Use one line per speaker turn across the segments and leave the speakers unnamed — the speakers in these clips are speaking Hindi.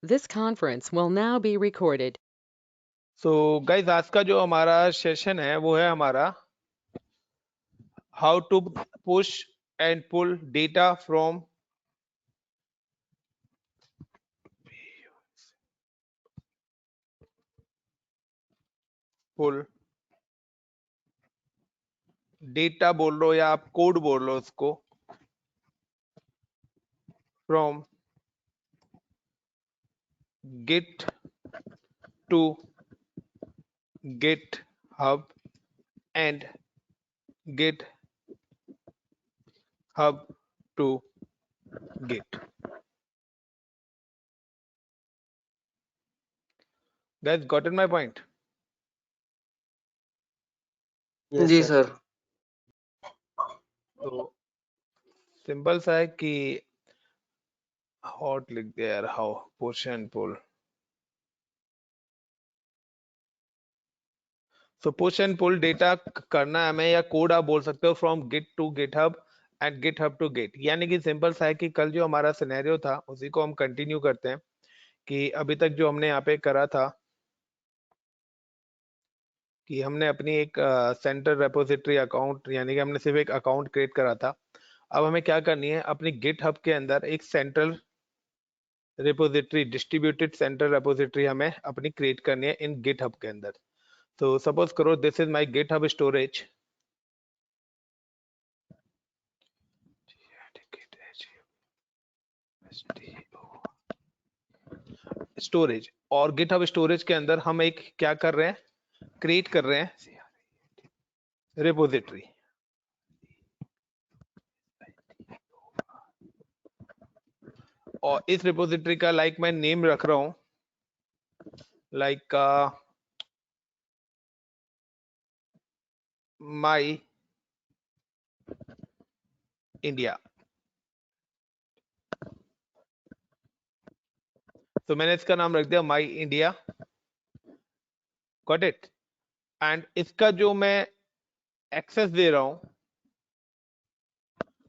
This conference will now be recorded.
So guys, आज का जो हमारा सेशन है वो है हमारा how to push and pull data from pull data बोल लो या आप कोड बोल लो उसको from Git to GitHub and GitHub to Git. Guys, got my point?
जी सर।
तो सिंपल सा है कि हॉट लिख दिया यार, how push and pull. So push and pull data करना है हमें, या कोड आप बोल सकते हो from Git to GitHub and GitHub to Git. यानी कि सिंपल सा है कि कल जो हमारा सिनेरियो था उसी को हम कंटिन्यू करते हैं कि अभी तक जो हमने यहाँ पे करा था कि हमने अपनी एक सेंटर रेपोजिटरी अकाउंट, यानी कि हमने सिर्फ एक अकाउंट क्रिएट करा था। अब हमें क्या करनी है, अपनी गिटहब के अंदर एक central repository, distributed central repository हमें अपनी क्रिएट करनी है इन गिटहब के अंदर। तो सपोज करो this is my GitHub storage, storage, और गिटहब स्टोरेज के अंदर हम एक क्या कर रहे हैं, क्रिएट कर रहे हैं रेपोजिटरी। और इस रेपोजिटरी का लाइक मैं नेम रख रहा हूं, लाइक माई इंडिया। तो मैंने इसका नाम रख दिया माई इंडिया, गॉट इट। एंड इसका जो मैं एक्सेस दे रहा हूं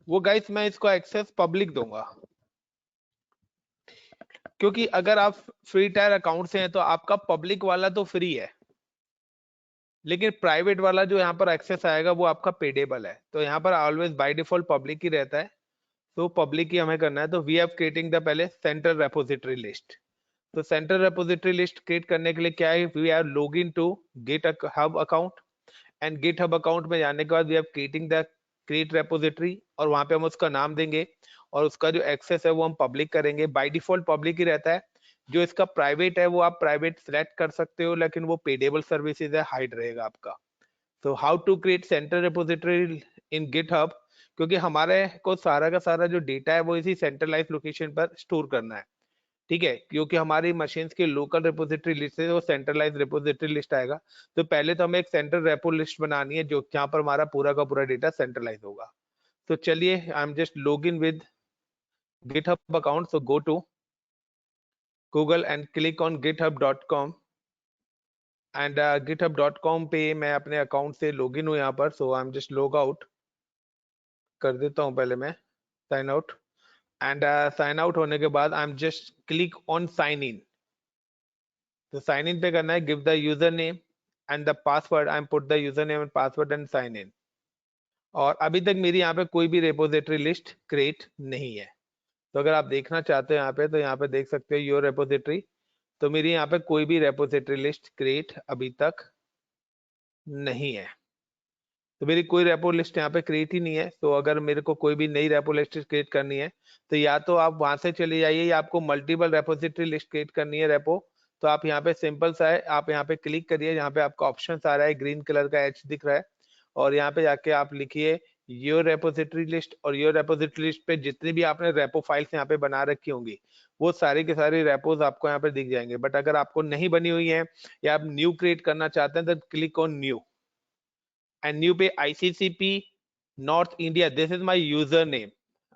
वो गाइस मैं इसको एक्सेस पब्लिक दूंगा, क्योंकि अगर आप फ्री टायर अकाउंट से हैं तो आपका पब्लिक वाला तो फ्री है, लेकिन प्राइवेट वाला जो यहाँ पर एक्सेस आएगा वो आपका पेडेबल है। तो यहाँ पर ऑलवेज बाय डिफॉल्ट पब्लिक ही रहता है, तो पब्लिक ही हमें करना है। तो वी हैव क्रिएटिंग द पहले सेंट्रल रेपोजिटरी लिस्ट। तो सेंट्रल रेपोजिटरी लिस्ट क्रिएट करने के लिए क्या है, we are log in to GitHub account, and GitHub account में जाने के बाद we have creating the create repository, और वहां पे हम उसका नाम देंगे और उसका जो एक्सेस है वो हम पब्लिक करेंगे। बाय डिफॉल्ट पब्लिक ही रहता है। जो इसका प्राइवेट है वो आप प्राइवेट सिलेक्ट कर सकते हो, लेकिन वो पेडेबल सर्विसेज है, हाइड रहेगा आपका। तो how to create central repository in GitHub, क्योंकि हमारे को सारा का सारा जो डेटा है वो इसी सेंट्रलाइज लोकेशन पर स्टोर करना है, ठीक है। क्योंकि हमारी मशीन्स की लोकल रेपोजिटरी लिस्ट है वो सेंट्रलाइज रेपोजिटरी लिस्ट आएगा। तो पहले तो हमें एक सेंट्रल रेपो लिस्ट बनानी है जो जहां पर हमारा पूरा का पूरा डेटा सेंट्रलाइज होगा। तो चलिए, I am just log in with GitHub account. So go to Google and click on github.com, and github.com पे मैं अपने अकाउंट से लॉग इन हूँ यहाँ पर। So I am just log out कर देता हूँ, पहले मैं sign out, and sign out होने के बाद I am just click on sign in. तो साइन इन पे करना है, give the user name and the password, I am put the user name and password and sign in. और अभी तक मेरी यहाँ पे कोई भी रेपोजिटरी लिस्ट क्रिएट नहीं है। तो अगर आप देखना चाहते हो यहाँ पे, तो यहाँ पे देख सकते हो योर रेपोजिटरी। तो मेरी यहाँ पे कोई भी रेपोजिटरी लिस्ट क्रिएट अभी तक नहीं है। तो मेरी कोई रेपो लिस्ट यहाँ पे क्रिएट ही नहीं है। तो अगर मेरे को कोई भी नई रेपो लिस्ट क्रिएट करनी है तो या तो आप वहां से चले जाइए, या आपको मल्टीपल रेपोजिटरी लिस्ट क्रिएट करनी है रेपो, तो आप यहाँ पे सिंपल सा है, आप यहाँ पे क्लिक करिए, यहाँ पे आपका ऑप्शन आ रहा है, ग्रीन कलर का एच दिख रहा है, और यहाँ पे जाके आप लिखिए योर रेपोजिटरी लिस्ट, और योर रेपोजिटरी लिस्ट पे जितनी भी आपने रेपो फाइल्स यहाँ पे बना रखी होंगी वो सारी के सारी रेपोज आपको यहाँ पे दिख जाएंगे। बट अगर आपको नहीं बनी हुई है या आप न्यू क्रिएट करना चाहते हैं तो click on new, and new पे ICCP north India, this is my user name,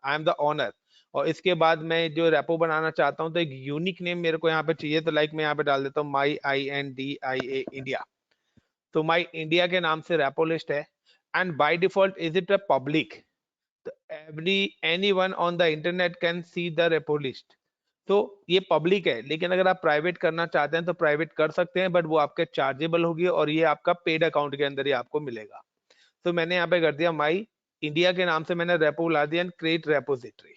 I am the owner. और इसके बाद मैं जो रेपो बनाना चाहता हूँ तो एक यूनिक नेम मेरे को यहाँ पे चाहिए, तो लाइक मैं यहाँ पे डाल देता हूँ माई INDIA इंडिया। तो माई इंडिया के नाम से रेपो लिस्ट है, and by default is it a public, तो anyone on the internet can see the repo list. तो ये पब्लिक है, लेकिन अगर आप प्राइवेट करना चाहते हैं तो प्राइवेट कर सकते हैं, बट वो आपके चार्जेबल होगी और ये आपका पेड अकाउंट के अंदर ही आपको मिलेगा। तो मैंने यहाँ पे कर दिया माई इंडिया के नाम से मैंने रेपो ला दिया एंड क्रिएट रेपोजिटरी,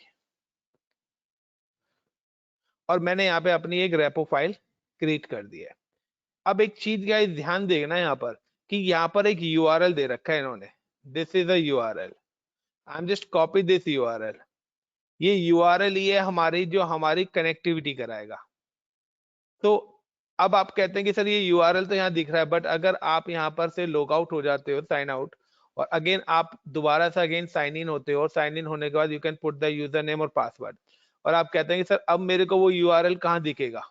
और मैंने यहाँ पे अपनी एक रेपो फाइल क्रिएट कर दी है। अब एक चीज का ध्यान देना यहाँ पर कि यहाँ पर एक यूआरएल दे रखा है इन्होंने, this is a URL, I am just copy this URL. ये यूआरएल ये हमारी जो हमारी कनेक्टिविटी कराएगा। तो अब आप कहते हैं कि सर ये यूआरएल तो यहाँ दिख रहा है, बट अगर आप यहाँ पर से लॉग आउट हो जाते हो, साइन आउट, और अगेन आप दोबारा से अगेन साइन इन होते हो, और साइन इन होने के बाद you can put the user name और पासवर्ड, और आप कहते हैं कि सर अब मेरे को वो यूआरएल कहाँ दिखेगा,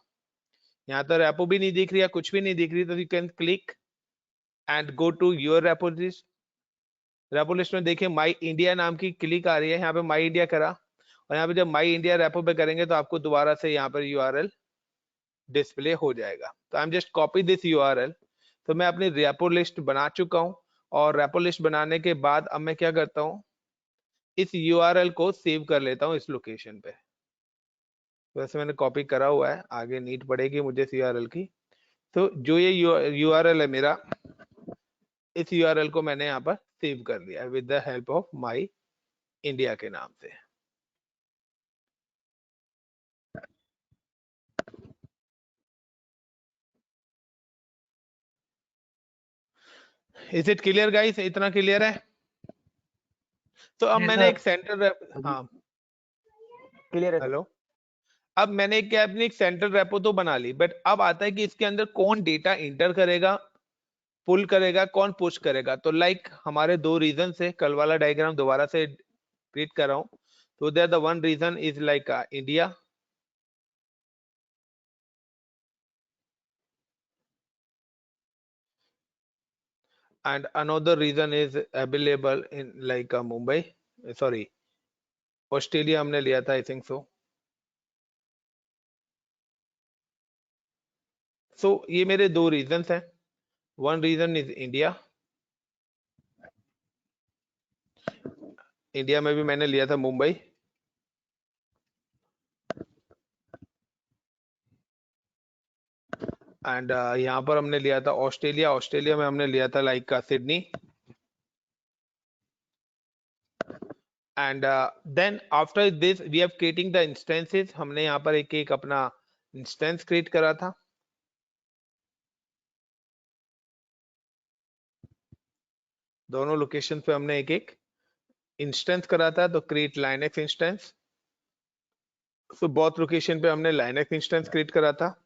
यहाँ तो रेपो भी नहीं दिख रही है, कुछ भी नहीं दिख रही, तो you can click and go to your repo list. Repo list में देखिए माई इंडिया नाम की क्लिक आ रही है, यहाँ पे माई इंडिया करा, और यहाँ पे जब माई इंडिया रेपो पे करेंगे तो आपको दोबारा से यहाँ पर यूआरएल डिस्प्ले हो जाएगा। तो I am just copy this URL. तो मैं अपनी रेपो लिस्ट बना चुका हूँ, और रेपो लिस्ट बनाने के बाद अब मैं क्या करता हूँ, इस यूआरएल को सेव कर लेता हूँ इस लोकेशन पे। वैसे मैंने कॉपी करा हुआ है, आगे नीड पड़ेगी मुझे इस यूआरएल की। तो जो ये यूआरएल है मेरा, इस यूआरएल को मैंने यहाँ पर सेव कर लिया with the help of my India के नाम से। इज इट क्लियर गाइस, इतना क्लियर है? तो अब मैंने एक सेंटर, हाँ
क्लियर है।
हेलो, अब मैंने क्या अपनी एक सेंट्रल रेपो तो बना ली, बट अब आता है कि इसके अंदर कौन डेटा इंटर करेगा, पुल करेगा, कौन पुश करेगा। तो लाइक हमारे दो रीजन से, कल वाला डायग्राम दोबारा से क्रिएट कर रहा हूं। तो there the one reason is like India, and another reason is available in like Mumbai, sorry Australia हमने लिया था, आई थिंक सो ये मेरे दो रीजंस हैं। One reason is India, India में भी मैंने लिया था मुंबई, एंड यहाँ पर हमने लिया था ऑस्ट्रेलिया, ऑस्ट्रेलिया में हमने लिया था like Sydney, and then after this we have creating the instances. हमने यहाँ पर एक एक अपना इंस्टेंस क्रिएट करा था, दोनों लोकेशन पे हमने एक एक इंस्टेंस करा था। तो क्रिएट लाइनक्स इंस्टेंस, तो बहुत लोकेशन पे हमने लाइनक्स इंस्टेंस क्रिएट करा था।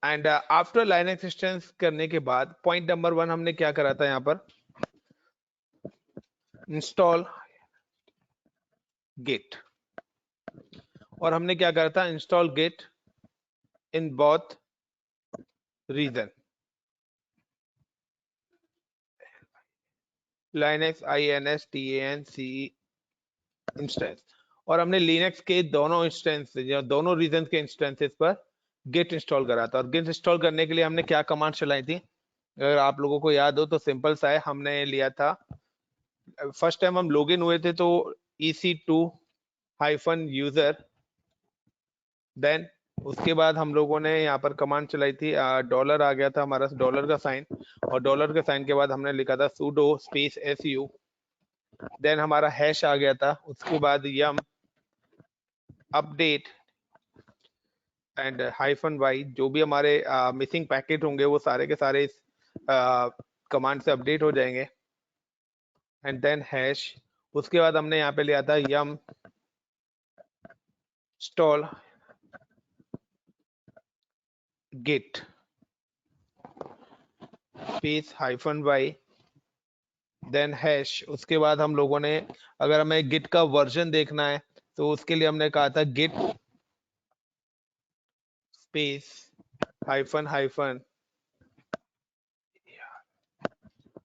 एंड आफ्टर लाइनक्स इंस्टेंस करने के बाद पॉइंट नंबर 1 हमने क्या करा था, यहाँ पर इंस्टॉल गिट, और हमने क्या करा था, install Git in both region, Linux INSTANCE instance, और हमने लिनक्स के दोनों इंस्टेंस, दोनों रीजन के इंस्टेंसेस पर गिट इंस्टॉल करा था। और गिट इंस्टॉल करने के लिए हमने क्या कमांड चलाई थी, अगर आप लोगों को याद हो तो सिंपल सा है, हमने लिया था फर्स्ट टाइम हम लॉगिन हुए थे तो EC2-user, देन उसके बाद हम लोगों ने यहाँ पर कमांड चलाई थी, डॉलर आ गया था हमारा, डॉलर का साइन, और डॉलर के साइन के बाद हमने लिखा था sudo space su, देन हमारा हैश आ गया था, उसके बाद yum अपडेट एंड -y, जो भी हमारे मिसिंग पैकेट होंगे वो सारे के सारे इस कमांड से अपडेट हो जाएंगे, एंड देन हैश। उसके बाद हमने यहाँ पे लिया था yum install git space -y then hash. उसके बाद हम लोगों ने, अगर हमें गिट का वर्जन देखना है तो उसके लिए हमने कहा था गिट स्पेस हाइफन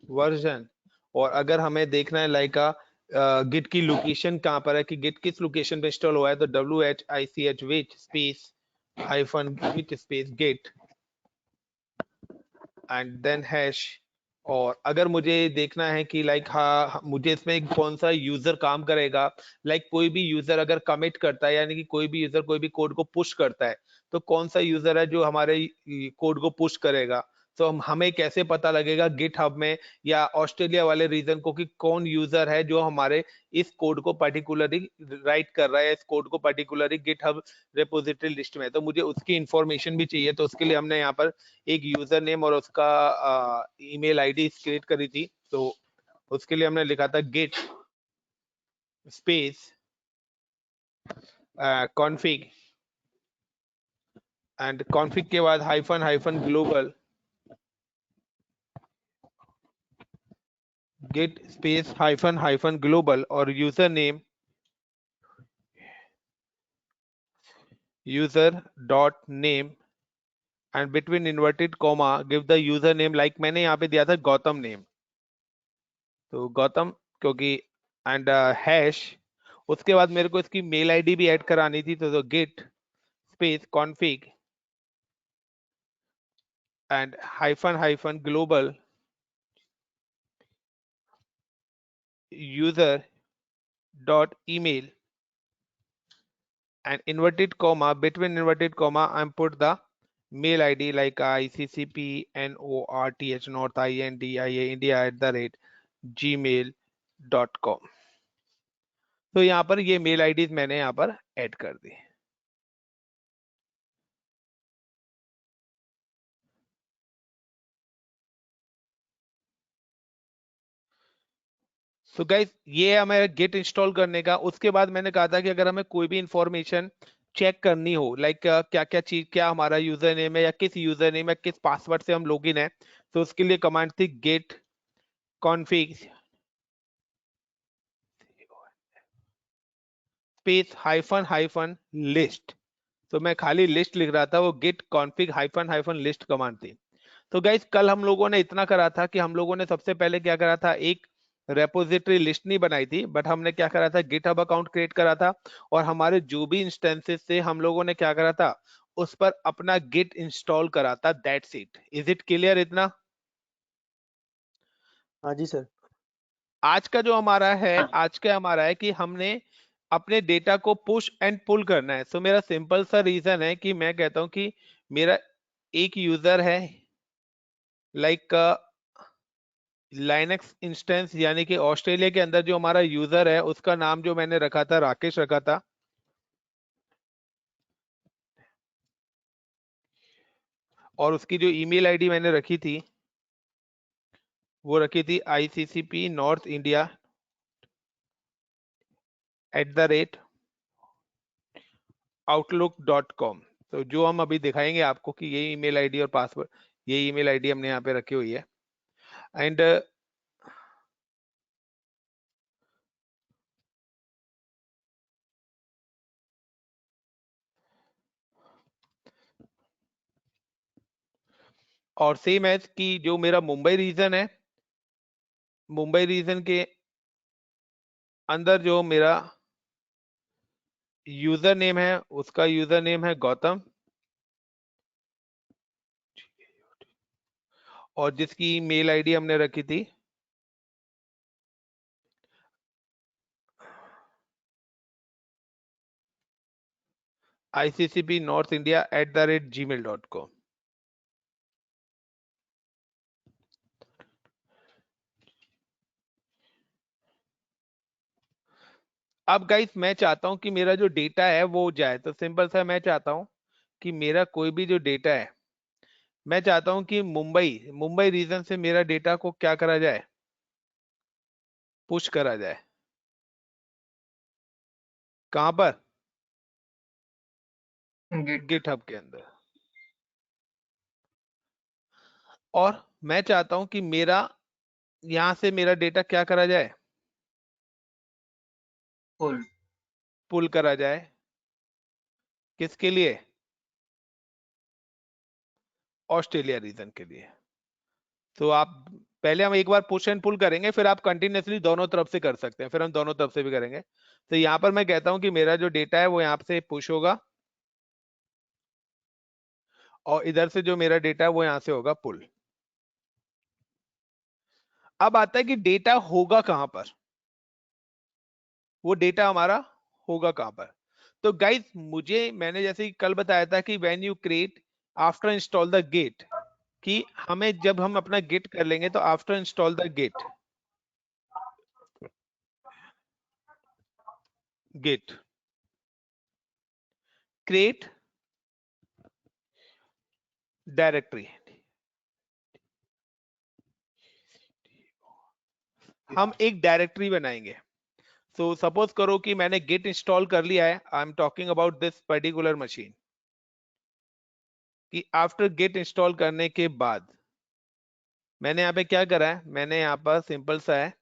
वर्जन, और अगर हमें देखना है लाइक गिट की लोकेशन कहाँ पर है, कि गिट किस लोकेशन पे इंस्टॉल हुआ है, तो WHICH space hyphen with space Git and then hash. और अगर मुझे देखना है कि हाँ मुझे इसमें कौन सा यूजर काम करेगा, कोई भी यूजर अगर कमिट करता है, यानी कि कोई भी यूजर कोई भी कोड को पुश करता है, तो कौन सा यूजर है जो हमारे कोड को पुश करेगा। तो हमें कैसे पता लगेगा गिटहब में या ऑस्ट्रेलिया वाले रीजन को कि कौन यूजर है जो हमारे इस कोड को पर्टिकुलरली राइट कर रहा है, इस कोड को पर्टिकुलरली गिटहब रिपोजिटरी लिस्ट में। तो मुझे उसकी इंफॉर्मेशन भी चाहिए, तो उसके लिए हमने यहाँ पर एक यूजर नेम और उसका ईमेल आईडी क्रिएट करी थी। तो उसके लिए हमने लिखा था git space config and config के बाद hyphen hyphen global git space hyphen hyphen global और user dot name and between inverted comma give the user name, मैंने यहाँ पे दिया था गौतम नेम, तो गौतम क्योंकि एंड हैश। उसके बाद मेरे को इसकी मेल आईडी भी ऐड करानी थी, तो gate space config and hyphen hyphen global user dot email and inverted comma, between inverted comma I'm put the mail id like ICCPNORTH North INDIA India @gmail.com। तो यहाँ पर ये मेल आईडीज मैंने यहाँ पर ऐड कर दी। तो गाइस ये है हमें गिट इंस्टॉल करने का। उसके बाद मैंने कहा था कि अगर हमें कोई भी इंफॉर्मेशन चेक करनी हो, क्या क्या चीज, क्या हमारा यूजर नेम है या किस यूजर नेम है किस पासवर्ड से हम लॉगिन है, तो उसके लिए कमांड थी Git config space hyphen hyphen list. तो मैं खाली लिस्ट लिख रहा था, वो Git config hyphen hyphen list command थी। तो गाइस कल हम लोगों ने इतना करा था कि हम लोगों ने सबसे पहले क्या करा था, एक रेपोजिटरी लिस्ट नहीं बनाई थी, बट हमने क्या करा था, गिटहब अकाउंट क्रिएट करा था और हमारे जो भी इंस्टेंसेस थे हम लोगों ने क्या करा था, उस पर अपना गिट इंस्टॉल करा था। That's it. Is it clear इतना?
हाँ जी सर।
आज का जो हमारा है, आज का हमारा है कि हमने अपने डेटा को पुश एंड पुल करना है। सो मेरा सिंपल सा रीजन है कि मैं कहता हूं कि मेरा एक यूजर है लाइनक्स इंस्टेंस, यानी कि ऑस्ट्रेलिया के अंदर जो हमारा यूजर है उसका नाम जो मैंने रखा था राकेश रखा था, और उसकी जो ईमेल आईडी मैंने रखी थी वो रखी थी ICCP नॉर्थ इंडिया @outlook.com। तो जो हम अभी दिखाएंगे आपको कि ये ईमेल आईडी और पासवर्ड, ये ईमेल आईडी हमने यहाँ पे रखी हुई है। एंड और सेम एज कि जो मेरा मुंबई रीजन है, मुंबई रीजन के अंदर जो मेरा यूजर नेम है उसका यूजर नेम है गौतम, और जिसकी मेल आईडी हमने रखी थी ICCP नॉर्थ इंडिया @gmail.com। अब गाइस मैं चाहता हूं कि मेरा जो डेटा है वो जाए, तो सिंपल सा मैं चाहता हूं कि मेरा कोई भी जो डेटा है, मैं चाहता हूं कि मुंबई मुंबई रीजन से मेरा डेटा को क्या करा जाए, पुश करा जाए। कहां पर? गिटहब के अंदर। और मैं चाहता हूं कि मेरा यहां से मेरा डेटा क्या करा जाए,
पुल।
पुल करा जाए। किसके लिए? ऑस्ट्रेलिया रीजन के लिए। तो आप पहले हम एक बार पुश एंड पुल करेंगे, फिर आप कंटिन्यूअसली दोनों तरफ से कर सकते हैं, फिर हम दोनों तरफ से भी करेंगे। तो यहाँ पर मैं कहता हूं कि मेरा जो डेटा है वो यहाँ से पुश होगा और इधर से जो मेरा डेटा है वो यहां से होगा पुल। अब आता है कि डेटा होगा कहां पर, वो डेटा हमारा होगा कहां पर। तो गाइस मैंने जैसे कि कल बताया था कि when you create after install the Git, कि हमें जब हम अपना गेट कर लेंगे तो after install the Git, Git create directory, हम एक डायरेक्टरी बनाएंगे। सो सपोज करो कि मैंने गेट इंस्टॉल कर लिया है, I am talking about this particular machine, कि आफ्टर गेट इंस्टॉल करने के बाद मैंने यहाँ पे क्या करा है, मैंने यहाँ पर सिंपल सा है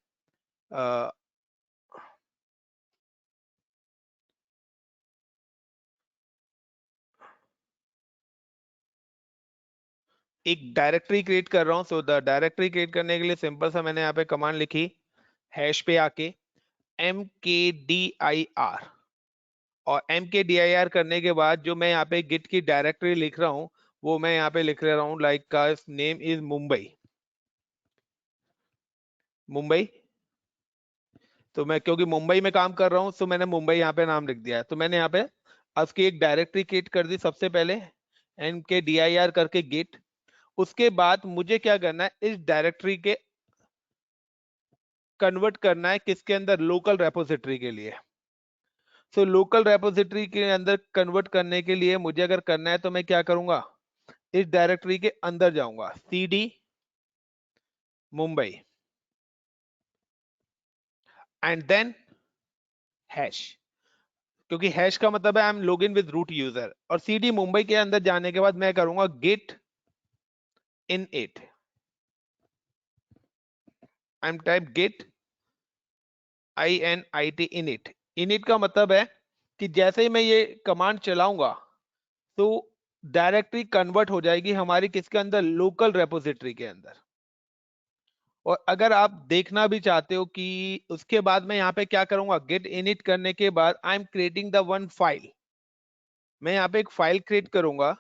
एक डायरेक्टरी क्रिएट कर रहा हूं। सो द डायरेक्टरी क्रिएट करने के लिए सिंपल सा मैंने यहाँ पे कमांड लिखी, हैश पे आके mkdir, और mkdir करने के बाद जो मैं यहाँ पे गिट की डायरेक्टरी लिख रहा हूँ वो मैं यहाँ पे लिख रहा हूँ लाइक का नेम इज मुंबई, मुंबई। तो मैं क्योंकि मुंबई में काम कर रहा हूँ तो मैंने मुंबई यहाँ पे नाम लिख दिया है। तो मैंने यहाँ पे उसकी एक डायरेक्टरी क्रिएट कर दी सबसे पहले, mkdir करके गिट। उसके बाद मुझे क्या करना है, इस डायरेक्टरी के कन्वर्ट करना है किसके अंदर, लोकल रेपोजिटरी के लिए। सो लोकल रेपोजिटरी के अंदर कन्वर्ट करने के लिए मुझे अगर करना है तो मैं क्या करूंगा, इस डायरेक्टरी के अंदर जाऊंगा, cd Mumbai and then hash, क्योंकि हैश का मतलब है I am log in with root user. और cd मुंबई के अंदर जाने के बाद मैं करूंगा Git init, I am type Git init init। init का मतलब है कि जैसे ही मैं ये कमांड चलाऊंगा तो डायरेक्टरी कन्वर्ट हो जाएगी हमारी किसके अंदर, लोकल रेपोजिटरी के अंदर। और अगर आप देखना भी चाहते हो कि उसके बाद मैं यहाँ पे क्या करूंगा, गेट इनिट करने के बाद I am creating the one file, मैं यहाँ पे एक फाइल क्रिएट करूंगा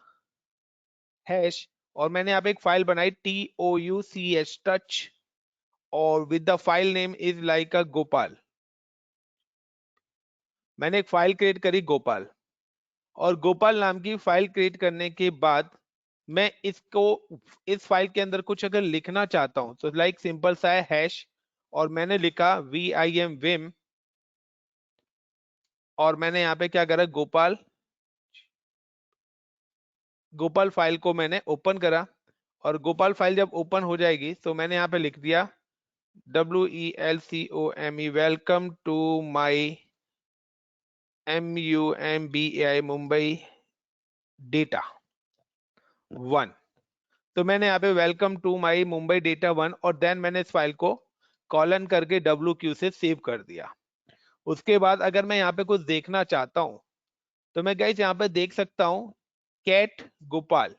हैश, और मैंने यहाँ पे एक फाइल बनाई touch टच, और with the file name is like अ गोपाल। मैंने एक फाइल क्रिएट करी गोपाल, और गोपाल नाम की फाइल क्रिएट करने के बाद मैं इसको, इस फाइल के अंदर कुछ अगर लिखना चाहता हूं तो लाइक सिंपल सा है हैश, और मैंने लिखा vim, और मैंने यहाँ पे क्या करा, गोपाल, गोपाल फाइल को मैंने ओपन करा। और गोपाल फाइल जब ओपन हो जाएगी तो मैंने यहाँ पे लिख दिया WELCOME, welcome to my MUMBAI Mumbai data 1। तो मैंने यहाँ पे welcome to my Mumbai data 1, और देन मैंने इस फाइल को कॉलन करके WQ से सेव कर दिया। उसके बाद अगर मैं यहाँ पे कुछ देखना चाहता हूं तो मैं गाइस यहाँ पे देख सकता हूं कैट गोपाल।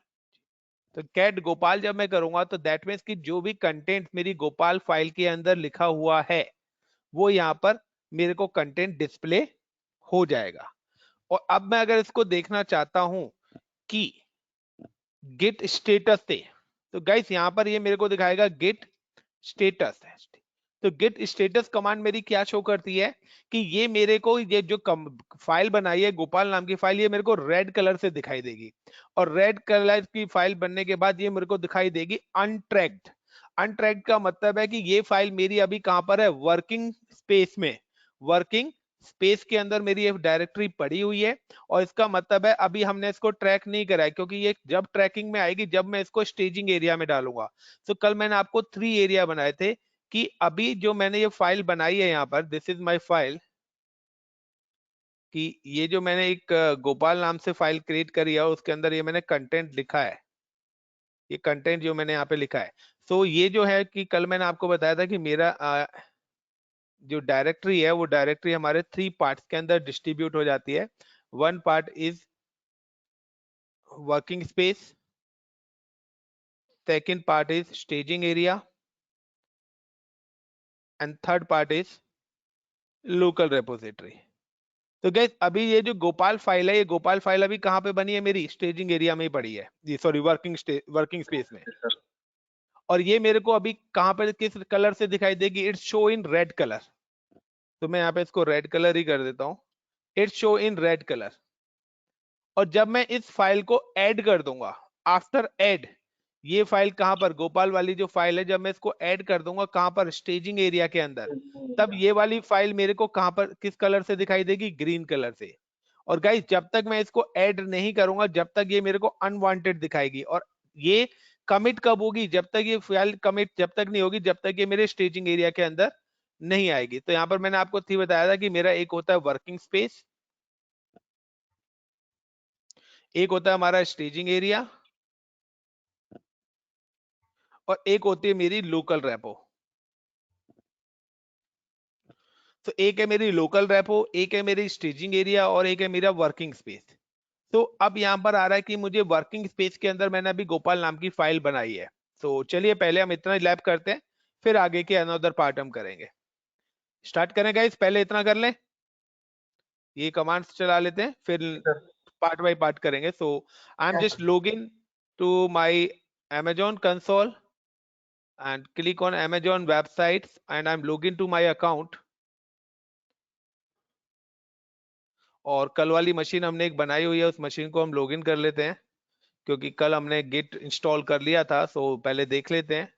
तो कैट गोपाल जब मैं करूंगा तो दैट मीन्स कि जो भी कंटेंट मेरी गोपाल फाइल के अंदर लिखा हुआ है वो यहाँ पर मेरे को कंटेंट डिस्प्ले हो जाएगा। और अब मैं अगर इसको देखना चाहता हूं कि गेट स्टेटस से, तो गाइस यहाँ पर ये मेरे को दिखाएगा गेट स्टेटस है। तो गेट स्टेटस कमांड मेरी क्या शो करती है कि ये मेरे को, ये जो फाइल बनाई है गोपाल नाम की फाइल, ये मेरे को रेड कलर से दिखाई देगी। और रेड कलर की फाइल बनने के बाद ये मेरे को दिखाई देगी अनट्रैक्ड। अनट्रैक्ड का मतलब है कि ये फाइल मेरी अभी कहां पर है, वर्किंग स्पेस में, वर्किंग स्पेस के अंदर मेरी ये डायरेक्टरी पड़ी हुई है। और इसका मतलब है अभी हमने इसको ट्रैक नहीं करा है, क्योंकि ये जब ट्रैकिंग में आएगी जब मैं इसको स्टेजिंग एरिया में डालूंगा। तो कल मैंने आपको 3 एरिया बनाए थे कि अभी जो मैंने ये फाइल बनाई है यहाँ पर, दिस इज माय फाइल, कि ये जो मैंने एक गोपाल नाम से फाइल क्रिएट करी है उसके अंदर ये मैंने कंटेंट लिखा है, ये कंटेंट जो मैंने यहाँ पे लिखा है। तो ये जो है कि कल मैंने आपको बताया था कि मेरा जो डायरेक्टरी है वो डायरेक्टरी हमारे 3 पार्ट्स के अंदर डिस्ट्रीब्यूट हो जाती है। One part is working space, second part is staging area, and third part is local repository। तो गैस अभी ये जो गोपाल फाइल है, ये गोपाल फाइल अभी कहाँ पे बनी है? मेरी स्टेजिंग एरिया में ही पड़ी है, जी सॉरी वर्किंग स्पेस में। और ये मेरे को अभी कहाँ पे किस कलर से दिखाई देगी? It's show in red colour. तो मैं यहाँ पे इसको रेड कलर ही कर देता हूँ, it's show in red colour. और जब मैं इस फाइल को ऐड कर दूंगा, आफ्टर ऐड, ये फाइल कहां पर, गोपाल वाली जो फाइल है, जब मैं इसको ऐड कर दूंगा कहां पर? स्टेजिंग एरिया के अंदर, तब ये वाली फाइल मेरे को कहां पर, किस कलर से दिखाई देगी? ग्रीन कलर से। और गाइस जब तक मैं इसको ऐड नहीं करूंगा, जब तक ये मेरे को अनवांटेड दिखाएगी। और ये कमिट कब होगी? जब तक ये फाइल कमिट जब तक नहीं होगी, जब तक ये मेरे स्टेजिंग एरिया के अंदर नहीं आएगी। तो यहाँ पर मैंने आपको थी बताया था कि मेरा एक होता है वर्किंग स्पेस, एक होता है हमारा स्टेजिंग एरिया, और एक होती है मेरी लोकल रेपो। तो एक है मेरी लोकल रेपो, एक है मेरी स्टेजिंग एरिया, और एक है मेरा वर्किंग स्पेस। तो अब यहां पर आ रहा है कि मुझे वर्किंग स्पेस के अंदर मैंने अभी गोपाल नाम की फाइल बनाई है। तो चलिए पहले हम इतना लैप करते हैं, फिर आगे के अनदर पार्ट हम करेंगे। स्टार्ट करें गाइस, पहले इतना कर लें, ये कमांड्स चला लेते हैं, फिर पार्ट बाय पार्ट करेंगे। So I am just log in to my Amazon console and click on Amazon websites and I'm login to my account। और कल वाली मशीन हमने एक बनाई हुई है, उस मशीन को हम लॉगिन कर लेते हैं, क्योंकि कल हमने गिट इंस्टॉल कर लिया था। सो पहले देख लेते हैं।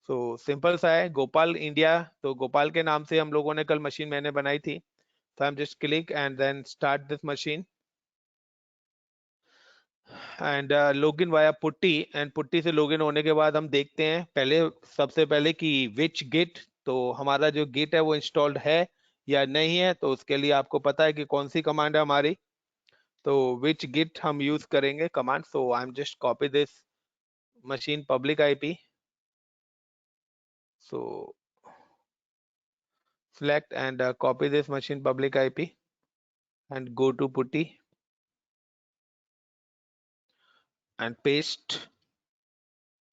सो सिंपल सा है, गोपाल इंडिया। तो गोपाल के नाम से हम लोगों ने कल मशीन मैंने बनाई थी। तो I am just click and then start this machine and login via PuTTY. And PuTTY से लॉगिन होने के बाद हम देखते हैं पहले, सबसे पहले कि विच गिट, तो हमारा जो गिट है वो इंस्टॉल्ड है या नहीं है। तो उसके लिए आपको पता है कि कौन सी कमांड है हमारी। तो विच गिट हम यूज करेंगे command. So I am just copy this machine public IP, so select and copy this machine public IP and go to putty and paste,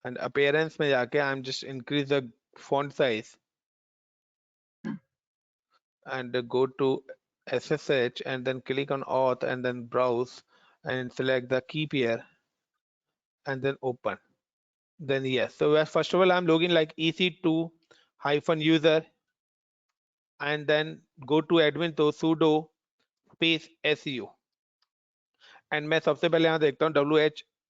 and appearance में जाके I'm just increase the font size and go to SSH and then click on auth and then browse and select the key pair and then open. Then yes, so first of all I'm logging like EC2-user and then go to admin, तो sudo space su एंड मैं सबसे पहले यहाँ देखता हूँ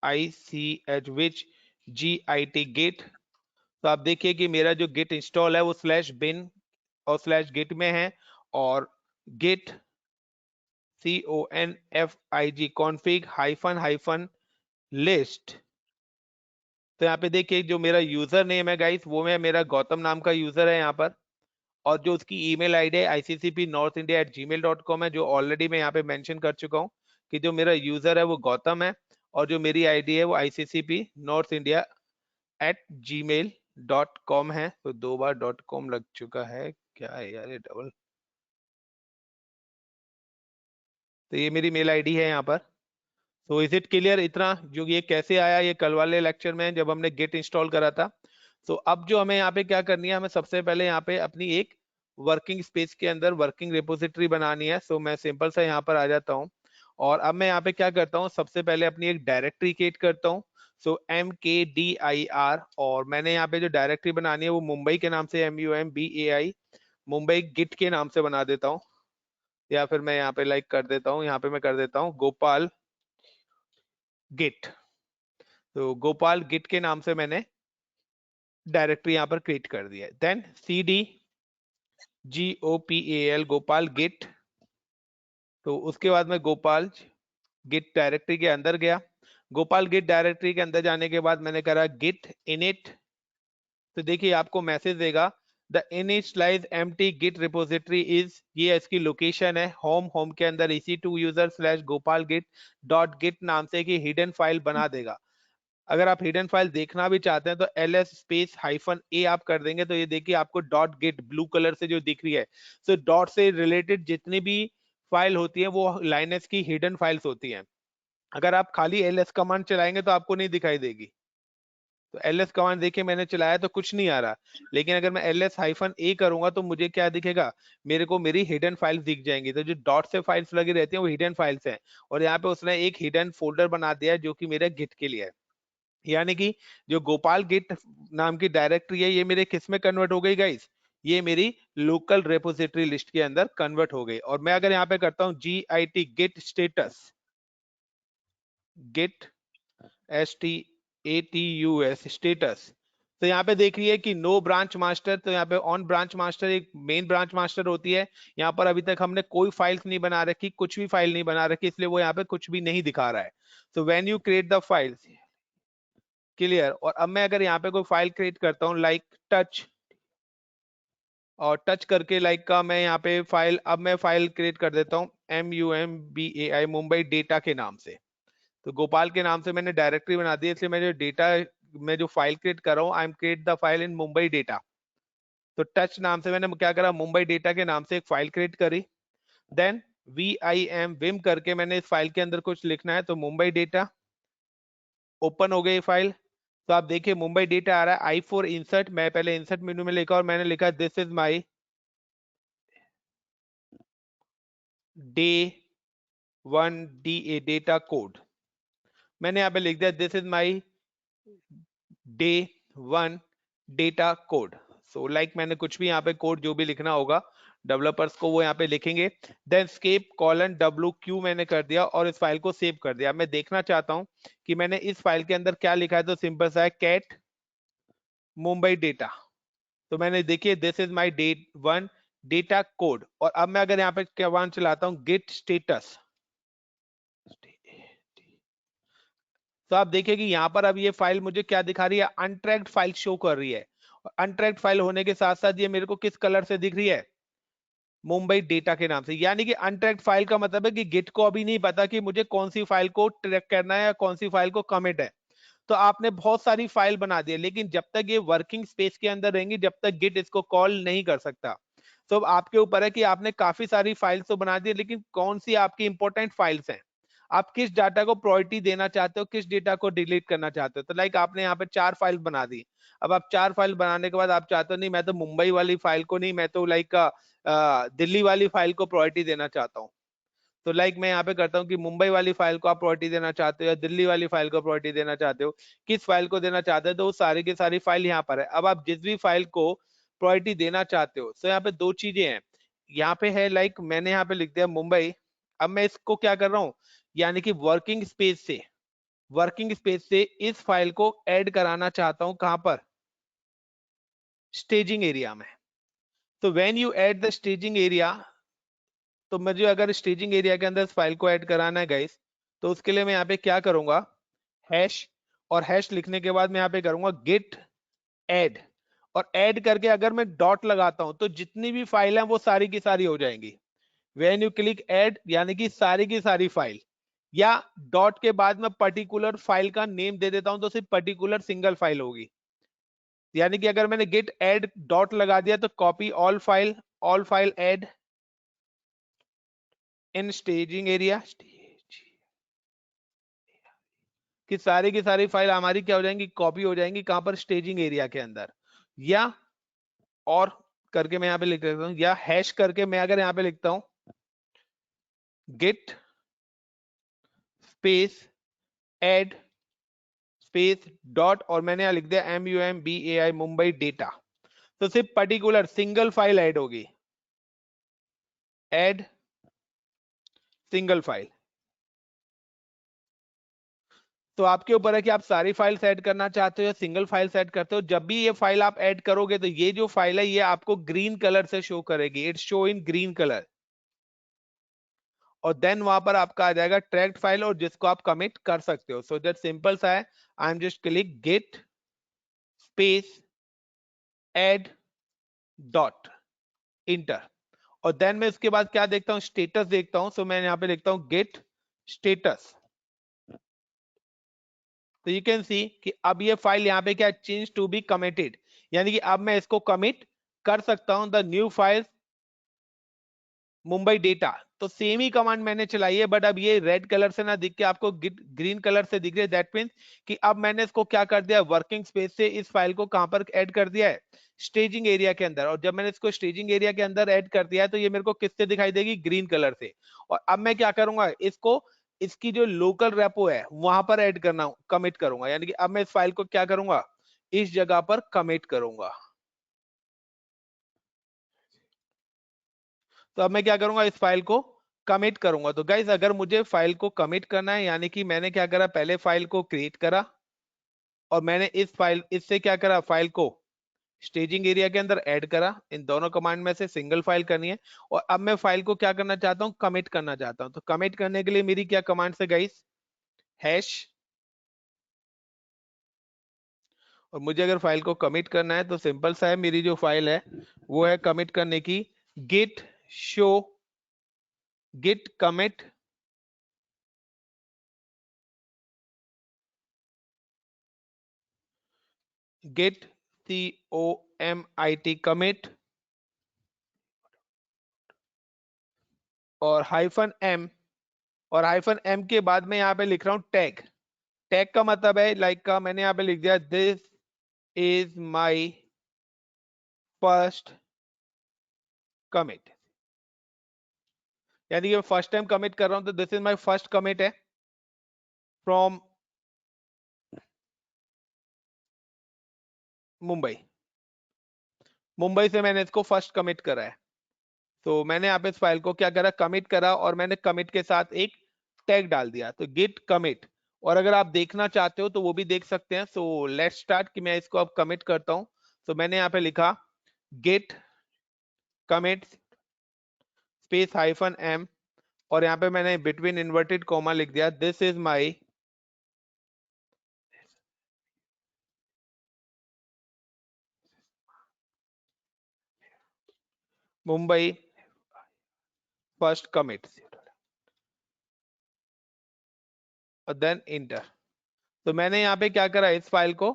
WHICH विच GIT गिट। तो आप देखिए कि मेरा जो गिट इंस्टॉल है वो /bin और /git में है, और git config config -list। तो यहाँ पे देखिए जो मेरा यूजर नेम है गाइस, वो है मेरा गौतम नाम का यूजर है यहाँ पर। और जो उसकी ईमेल आईडी है ICCPnorthindia@gmail.com है, जो ऑलरेडी मैं यहाँ पे मेंशन कर चुका हूँ कि जो मेरा यूजर है वो गौतम है, और जो मेरी आईडी है वो ICCPnorthindia@gmail.com है। तो 2 बार .com लग चुका है, क्या है यार ये डबल। तो ये मेरी मेल आईडी है यहाँ पर। तो इज इट क्लियर इतना, जो ये कैसे आया ये कल वाले लेक्चर में जब हमने गिट इंस्टॉल करा था। तो अब जो हमें यहाँ पे क्या करनी है, हमें सबसे पहले यहाँ पे अपनी एक वर्किंग स्पेस के अंदर वर्किंग रिपोजिटरी बनानी है। सो मैं सिंपल सा यहाँ पर आ जाता हूँ, और अब मैं यहाँ पे क्या करता हूँ, सबसे पहले अपनी एक डायरेक्टरी क्रिएट करता हूँ। सो MKDIR, और मैंने यहाँ पे जो डायरेक्टरी बनानी है वो मुंबई के नाम से MUMBAI मुंबई गिट के नाम से बना देता हूँ, या फिर मैं यहाँ पे लाइक कर देता हूँ, यहाँ पे मैं कर देता हूँ गोपाल गिट। तो गोपाल गिट के नाम से मैंने डायरेक्टरी यहाँ पर क्रिएट कर दिया है। Then CD GOPAL Gopal Git. तो उसके बाद में गोपाल गिट डायरेक्टरी के अंदर गया। गोपाल गिट डायरेक्टरी के अंदर जाने के बाद मैंने करा गिट init। तो देखिए आपको मैसेज देगा the initialize empty git repository is, ये इसकी लोकेशन है, होम के अंदर EC2 user /gopal git नाम से की हिडन फाइल बना देगा। अगर आप हिडन फाइल देखना भी चाहते हैं तो ls -a आप कर देंगे, तो ये देखिए आपको .git ब्लू कलर से जो दिख रही है। सो डॉट से रिलेटेड जितनी भी फाइल होती है वो लाइनस की हिडन फाइल्स होती हैं। अगर आप खाली ls कमांड चलाएंगे तो आपको नहीं दिखाई देगी। तो ls कमांड देखिए मैंने चलाया तो कुछ नहीं आ रहा, लेकिन अगर मैं ls-a करूंगा तो मुझे क्या दिखेगा, मेरे को मेरी हिडन फाइल्स दिख जाएंगी। तो जो डॉट से फाइल्स लगी रहती हैं वो हिडन फाइल्स हैं, और यहाँ पे उसने एक हिडन फोल्डर बना दिया है जो कि मेरे गिट के लिए है। यानी कि जो गोपाल गिट नाम की डायरेक्टरी है ये मेरे किस में कन्वर्ट हो गई गाइस, ये मेरी लोकल रेपोजिटरी लिस्ट के अंदर कन्वर्ट हो गई। और मैं अगर यहाँ पे करता हूँ git git status, git status status, तो यहाँ पे देख रही है कि नो ब्रांच मास्टर, तो यहाँ पे ऑन ब्रांच मास्टर एक मेन ब्रांच मास्टर होती है। यहाँ पर अभी तक हमने कोई फाइल्स नहीं बना रखी, कुछ भी फाइल नहीं बना रखी, इसलिए वो यहाँ पे कुछ भी नहीं दिखा रहा है। So when you create the files, clear. और अब मैं अगर यहाँ पे कोई फाइल क्रिएट करता हूँ लाइक टच, और टच करके लाइक का मैं यहाँ पे फाइल, अब मैं फाइल क्रिएट कर देता हूँ MUMBAI मुंबई डेटा के नाम से। तो गोपाल के नाम से मैंने डायरेक्टरी बना दी, इसलिए मैं जो डेटा में जो फाइल क्रिएट कर रहा हूँ, I am create the file in Mumbai data. तो टच नाम से मैंने क्या करा, मुंबई डेटा के नाम से एक फाइल क्रिएट करी। देन विम करके मैंने इस फाइल के अंदर कुछ लिखना है, तो मुंबई डेटा ओपन हो गई फाइल। तो आप देखिए मुंबई डेटा आ रहा है। आई फॉर इंसर्ट, मैं पहले इंसर्ट मेनू में लिखा और मैंने लिखा this is my day 1 DA data code. मैंने यहाँ पे लिख दिया this is my day 1 data code. So like मैंने कुछ भी यहाँ पे कोड जो भी लिखना होगा डेवलपर्स को वो यहाँ पे लिखेंगे। देन स्केप कॉलन WQ मैंने कर दिया और इस फाइल को सेव कर दिया। मैं देखना चाहता हूँ कि मैंने इस फाइल के अंदर क्या लिखा है, तो सिंपल सा है कैट मुंबई डेटा। तो मैंने देखिए this is my day 1 data code. और अब मैं अगर यहाँ पे कमांड चलाता हूँ गिट स्टेटस, तो आप देखिए कि यहाँ पर अब ये फाइल मुझे क्या दिखा रही है, अनट्रैक्ड फाइल शो कर रही है। अनट्रैक्ड फाइल होने के साथ साथ ये मेरे को किस कलर से दिख रही है, मुंबई डेटा के नाम से। यानी कि अनट्रैक्ड फाइल का मतलब है कि गिट को अभी नहीं पता कि मुझे कौन सी फाइल को ट्रैक करना है या कौन सी फाइल को कमिट है। तो आपने बहुत सारी फाइल बना दी है, लेकिन जब तक ये वर्किंग स्पेस के अंदर रहेंगी जब तक गिट इसको कॉल नहीं कर सकता। तो अब आपके ऊपर है कि आपने काफी सारी फाइल्स तो बना दी, लेकिन कौन सी आपकी इंपॉर्टेंट फाइल्स हैं, आप किस डाटा को प्रायोरिटी देना चाहते हो, किस डेटा को डिलीट करना चाहते हो। तो लाइक आपने यहाँ पे 4 फाइल बना दी। अब आप 4 फाइल बनाने के बाद आप चाहते हो नहीं मैं तो मुंबई वाली फाइल को नहीं, मैं तो लाइक दिल्ली वाली फाइल को प्रायोरिटी देना चाहता हूँ। तो लाइक मैं यहाँ पे करता हूँ कि मुंबई वाली फाइल को आप प्रायोरिटी देना चाहते हो या दिल्ली वाली फाइल को प्रायोरिटी देना चाहते हो, किस फाइल को देना चाहते हो, तो वो सारी की सारी फाइल यहाँ पर है। अब आप जिस भी फाइल को प्रायोरिटी देना चाहते हो, तो यहाँ पे 2 चीजें हैं। यहाँ पे है लाइक मैंने यहाँ पे लिख दिया मुंबई। अब मैं इसको क्या कर रहा हूँ, यानी कि वर्किंग स्पेस से इस फाइल को ऐड कराना चाहता हूँ, कहां पर, स्टेजिंग एरिया में। तो when you add the staging area, तो मुझे अगर स्टेजिंग एरिया के अंदर इस फाइल को ऐड कराना है गाइस, तो उसके लिए मैं यहाँ पे क्या करूंगा, हैश, और हैश लिखने के बाद मैं यहाँ पे करूंगा गिट ऐड। और ऐड करके अगर मैं डॉट लगाता हूं तो जितनी भी फाइल है वो सारी की सारी हो जाएंगी। व्हेन यू क्लिक ऐड यानी कि सारी की सारी फाइल, या डॉट के बाद मैं पर्टिकुलर फाइल का नेम दे देता हूं तो सिर्फ पर्टिकुलर सिंगल फाइल होगी। यानी कि अगर मैंने गिट ऐड डॉट लगा दिया तो copy all file add in staging area, कि सारी की सारी फाइल हमारी क्या हो जाएंगी, कॉपी हो जाएंगी, कहां पर, स्टेजिंग एरिया के अंदर। या और करके मैं यहाँ पे लिख देता हूँ, या हैश करके मैं अगर यहाँ पे लिखता हूं Git space add space dot, और मैंने यहाँ लिख दिया MUMBAI मुंबई डेटा, तो सिर्फ पर्टिकुलर सिंगल फाइल ऐड होगी, ऐड सिंगल फाइल। तो आपके ऊपर है कि आप सारी फाइल्स ऐड करना चाहते हो या सिंगल फाइल्स ऐड करते हो। जब भी ये फाइल आप ऐड करोगे तो ये जो फाइल है ये आपको ग्रीन कलर से शो करेगी, it's show in green colour. और देन वहां पर आपका आ जाएगा ट्रैक्ड फाइल, और जिसको आप कमिट कर सकते हो। सो दैट सिंपल सा है, I am just click Git space add dot enter, और देन मैं इसके बाद क्या देखता हूँ, स्टेटस देखता हूँ। सो मैं यहाँ पे लिखता हूँ गिट स्टेटस। तो यू कैन सी कि अब ये फाइल यहाँ पे क्या, चेंज टू बी कमिटेड, यानी कि अब मैं इसको कमिट कर सकता हूं। The new file Mumbai data, तो सेम ही कमांड मैंने चलाई है, बट अब ये रेड कलर से ना दिख के आपको ग्रीन कलर से दिख रही है। दैट मीन्स कि अब मैंने इसको क्या कर दिया, वर्किंग स्पेस से इस फाइल को कहां पर ऐड कर दिया है, स्टेजिंग एरिया के अंदर। और जब मैंने इसको स्टेजिंग एरिया के अंदर ऐड कर दिया है तो ये मेरे को किससे दिखाई देगी, ग्रीन कलर से। और अब मैं क्या करूंगा, इसको इसकी जो लोकल रेपो है वहां पर ऐड करना, कमिट करूंगा। यानी कि अब मैं इस फाइल को क्या करूंगा, इस जगह पर कमिट करूंगा। तो अब मैं क्या करूंगा, इस फाइल को कमिट करूंगा। तो गाइस अगर मुझे फाइल को कमिट करना है, यानी कि मैंने क्या करा, पहले फाइल को क्रिएट करा और मैंने इससे क्या करा, फाइल को स्टेजिंग एरिया के अंदर ऐड करा। इन दोनों कमांड में से सिंगल फाइल करनी है। और अब मैं फाइल को क्या करना चाहता हूं, कमिट करना चाहता हूं। तो कमिट करने के लिए मेरी क्या कमांड है गाइस, हैश। और मुझे अगर फाइल को कमिट करना है तो सिंपल सा है, मेरी जो फाइल है वो है कमिट करने की, git show git commit git commit और -m। और -m के बाद में यहाँ पे लिख रहा हूं टैग। टैग का मतलब है लाइक का, मैंने यहाँ पे लिख दिया this is my first commit. यानी कि फर्स्ट टाइम कमिट कर रहा हूं तो this is my first commit है फ्रॉम मुंबई से मैंने इसको फर्स्ट कमिट करा है। तो मैंने यहाँ पे इस फाइल को क्या करा, कमिट करा और मैंने कमिट के साथ एक टैग डाल दिया, तो गिट कमिट। और अगर आप देखना चाहते हो तो वो भी देख सकते हैं। सो लेट्स स्टार्ट कि मैं इसको अब कमिट करता हूं। तो मैंने यहाँ पे लिखा गिट कमिट स्पेस -m और यहाँ पे मैंने बिटवीन इन्वर्टेड कॉमा लिख दिया this is my Mumbai first commit और देन इंटर। तो मैंने यहाँ पे क्या करा, इस फाइल को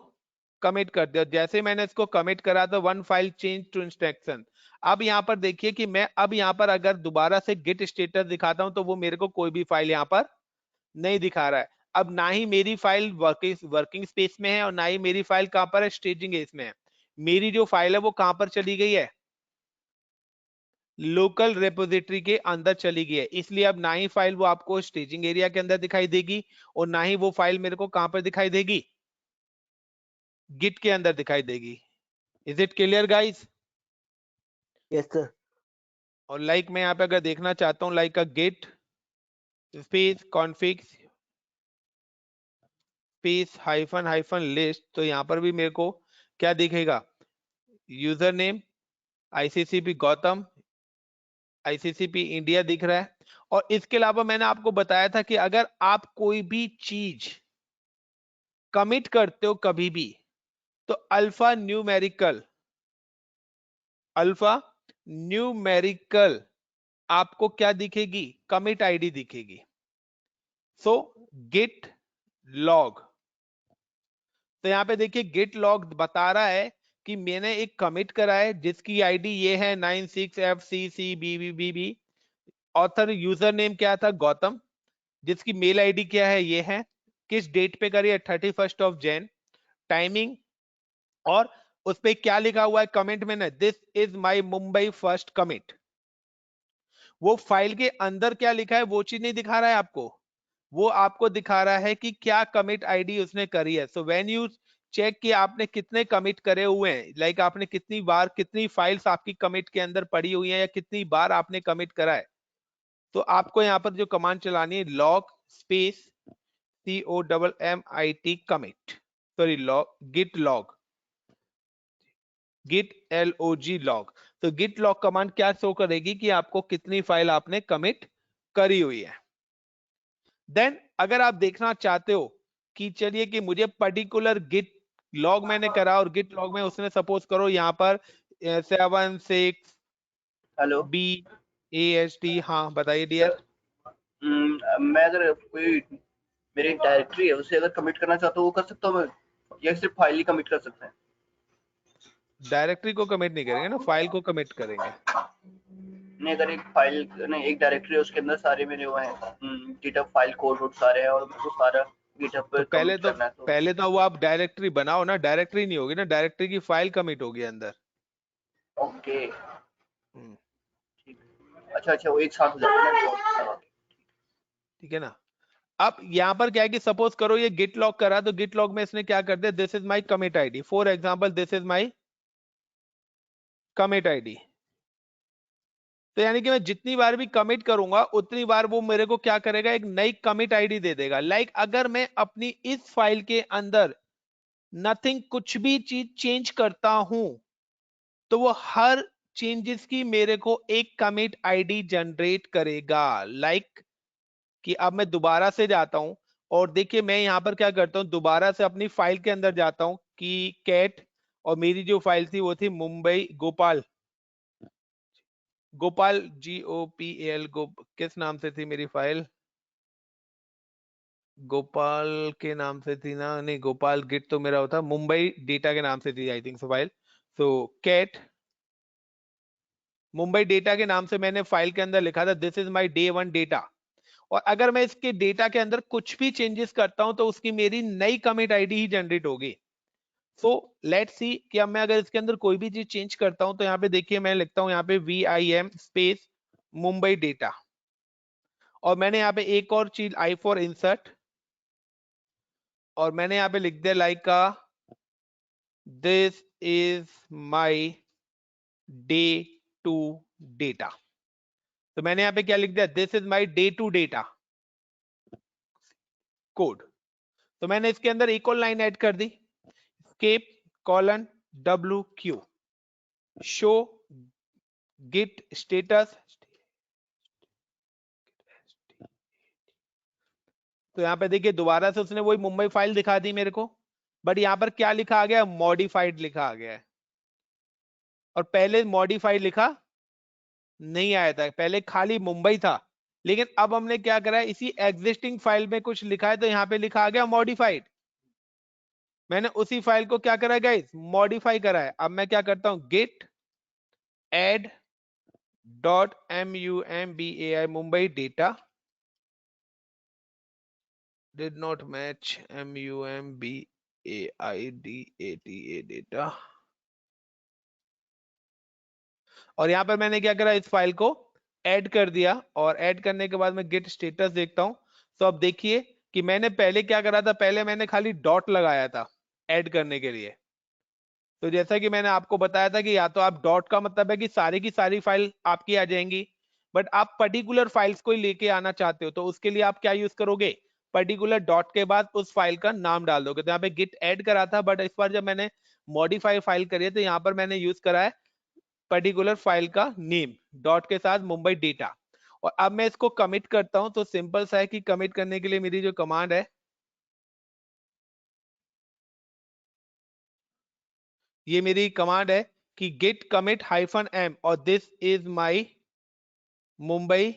कमिट कर दिया। जैसे मैंने इसको कमिट करा तो one file change to instruction. अब यहाँ पर देखिए कि मैं अब यहाँ पर अगर दोबारा से गिट स्टेटस दिखाता हूं तो वो मेरे को कोई भी फाइल यहाँ पर नहीं दिखा रहा है। अब ना ही मेरी फाइल वर्किंग स्पेस में है और ना ही मेरी फाइल कहां पर है, स्टेजिंग एज में है। मेरी जो फाइल है वो कहां पर चली गई है, लोकल रेपोजिटरी के अंदर चली गई है। इसलिए अब ना ही फाइल वो आपको स्टेजिंग एरिया के अंदर दिखाई देगी और ना ही वो फाइल मेरे को कहां पर दिखाई देगी, गिट के अंदर दिखाई देगी। Is it clear guys?
Yes sir.
और लाइक मैं यहाँ पे अगर देखना चाहता हूँ like a Git space config space hyphen list, तो यहाँ पर भी मेरे को क्या दिखेगा, user name ICCP Gautam, ICCP India दिख रहा है। और इसके अलावा मैंने आपको बताया था कि अगर आप कोई भी चीज कमिट करते हो कभी भी, तो अल्फा न्यूमेरिकल आपको क्या दिखेगी, कमिट आईडी दिखेगी। सो गिट लॉग, तो यहाँ पे देखिए गिट लॉग बता रहा है कि मैंने एक कमिट करा है जिसकी आईडी ये है 96FCCBBBB। ऑथर यूजर नेम क्या था, गौतम। जिसकी मेल आईडी क्या है, ये है। किस डेट पे करी है, 31 Jan। टाइमिंग और उस पे क्या लिखा हुआ है कमेंट में ना, this is my Mumbai first commit. वो फाइल के अंदर क्या लिखा है वो चीज नहीं दिखा रहा है आपको, वो आपको दिखा रहा है कि क्या कमिट आईडी उसने करी है। सो व्हेन यू चेक कि आपने कितने कमिट करे हुए हैं, लाइक आपने कितनी बार, कितनी फाइल्स आपकी कमिट के अंदर पड़ी हुई हैं या कितनी बार आपने कमिट करा है, तो आपको यहाँ पर जो कमांड चलानी है log space COMMIT commit, sorry log Git log, Git LOG log. तो गिट लॉग कमांड क्या शो करेगी कि आपको कितनी फाइल आपने कमिट करी हुई है। देन अगर आप देखना चाहते हो कि चलिए कि मुझे पर्टिकुलर गिट लॉग मैंने करा और गिट लॉग में उसने सपोज करो यहाँ पर 76
हेलो
BAST, हाँ बताइए डियर।
मैं अगर कोई मेरी डायरेक्टरी है उसे अगर कमिट करना चाहता हूँ वो कर सकता हूँ मैं, या सिर्फ फाइल ही कमिट कर सकते हैं?
डायरेक्टरी को कमिट नहीं करेंगे ना, फाइल को कमिट करेंगे।
नहीं, अगर एक फाइल नहीं, एक डायरेक्टरी है, उसके अंदर सारे मेरे वो हैं, गिटहब फाइल कोड वोड सारे हैं, और मेरे को सारा गिटहब
तो
पे कमिट करना है, तो
पहले तो वो आप डायरेक्टरी बनाओ ना, डायरेक्टरी नहीं होगी ना, डायरेक्टरी की फाइल कमिट होगी अंदर।
ओके,
हम्म,
ठीक है। अच्छा अच्छा, वो एक साथ हो जाता है ना,
ठीक है ना। अब यहाँ पर क्या है कि सपोज करो ये गिट लॉग करा, तो गिट लॉग में इसने क्या कर दिया, this is my commit ID, for example this is my commit ID. तो यानी कि मैं जितनी बार भी कमिट करूंगा उतनी बार वो मेरे को क्या करेगा, एक नई कमिट आईडी दे देगा। लाइक अगर मैं अपनी इस फाइल के अंदर नथिंग कुछ भी चीज चेंज करता हूं, तो वो हर चेंजेस की मेरे को एक कमिट आईडी जनरेट करेगा। लाइक कि अब मैं दोबारा से जाता हूं, और देखिए मैं यहां पर क्या करता हूं, दोबारा से अपनी फाइल के अंदर जाता हूं कि कैट, और मेरी जो फाइल थी वो थी मुंबई गोपाल, गोपाल GOPAL, किस नाम से थी मेरी फाइल, गोपाल के नाम से थी ना, नहीं गोपाल गिट तो मेरा होता, मुंबई डेटा के नाम से थी I think so file. So cat Mumbai data के नाम से मैंने फाइल के अंदर लिखा था this is my day 1 data. और अगर मैं इसके डेटा के अंदर कुछ भी चेंजेस करता हूं तो उसकी मेरी नई कमिट आईडी ही जनरेट होगी। सो लेट्स सी कि अब मैं अगर इसके अंदर कोई भी चीज चेंज करता हूं, तो यहाँ पे देखिए मैं लिखता हूं यहाँ पे VIM स्पेस मुंबई डेटा, और मैंने यहाँ पे एक और चीज I फॉर इंसर्ट, और मैंने यहाँ पे लिख दिया लाइक का this is my day 2 data. तो मैंने यहाँ पे क्या लिख दिया, this is my day 2 data code. तो मैंने इसके अंदर एक और लाइन ऐड कर दी, escape colon WQ show Git status. तो यहाँ पे देखिए दोबारा से उसने वही मुंबई फाइल दिखा दी मेरे को, बट यहाँ पर क्या लिखा आ गया, मॉडिफाइड लिखा आ गया है। और पहले मॉडिफाइड लिखा नहीं आया था, पहले खाली मुंबई था। लेकिन अब हमने क्या करा है, इसी एग्जिस्टिंग फाइल में कुछ लिखा है, तो यहाँ पे लिखा आ गया मॉडिफाइड। मैंने उसी फाइल को क्या करा है गाइस, मॉडिफाई करा है। अब मैं क्या करता हूं, Git add .mumbai Mumbai data did not match MUMBAI DATA data. और यहां पर मैंने क्या करा, इस फाइल को ऐड कर दिया, और ऐड करने के बाद मैं गेट स्टेटस देखता हूं। तो अब देखिए कि मैंने पहले क्या करा था, पहले मैंने खाली डॉट लगाया था ऐड करने के लिए। तो जैसा कि मैंने आपको बताया था कि या तो आप डॉट का मतलब है कि सारी की सारी फाइल आपकी आ जाएंगी, बट आप पर्टिकुलर फाइल्स को लेके आना चाहते हो, तो उसके लिए आप क्या यूज करोगे, पर्टिकुलर डॉट के बाद उस फाइल का नाम डाल दोगे। तो यहाँ पे गिट ऐड करा था, बट इस बार जब मैंने मॉडिफाई फाइल करी है, तो यहाँ पर मैंने यूज करा है पर्टिकुलर फाइल का नेम डॉट के साथ मुंबई डेटा। और अब मैं इसको कमिट करता हूं, तो सिंपल सा है कि कमिट करने के लिए मेरी जो कमांड है, ये मेरी कमांड है कि git commit -m, और this is my Mumbai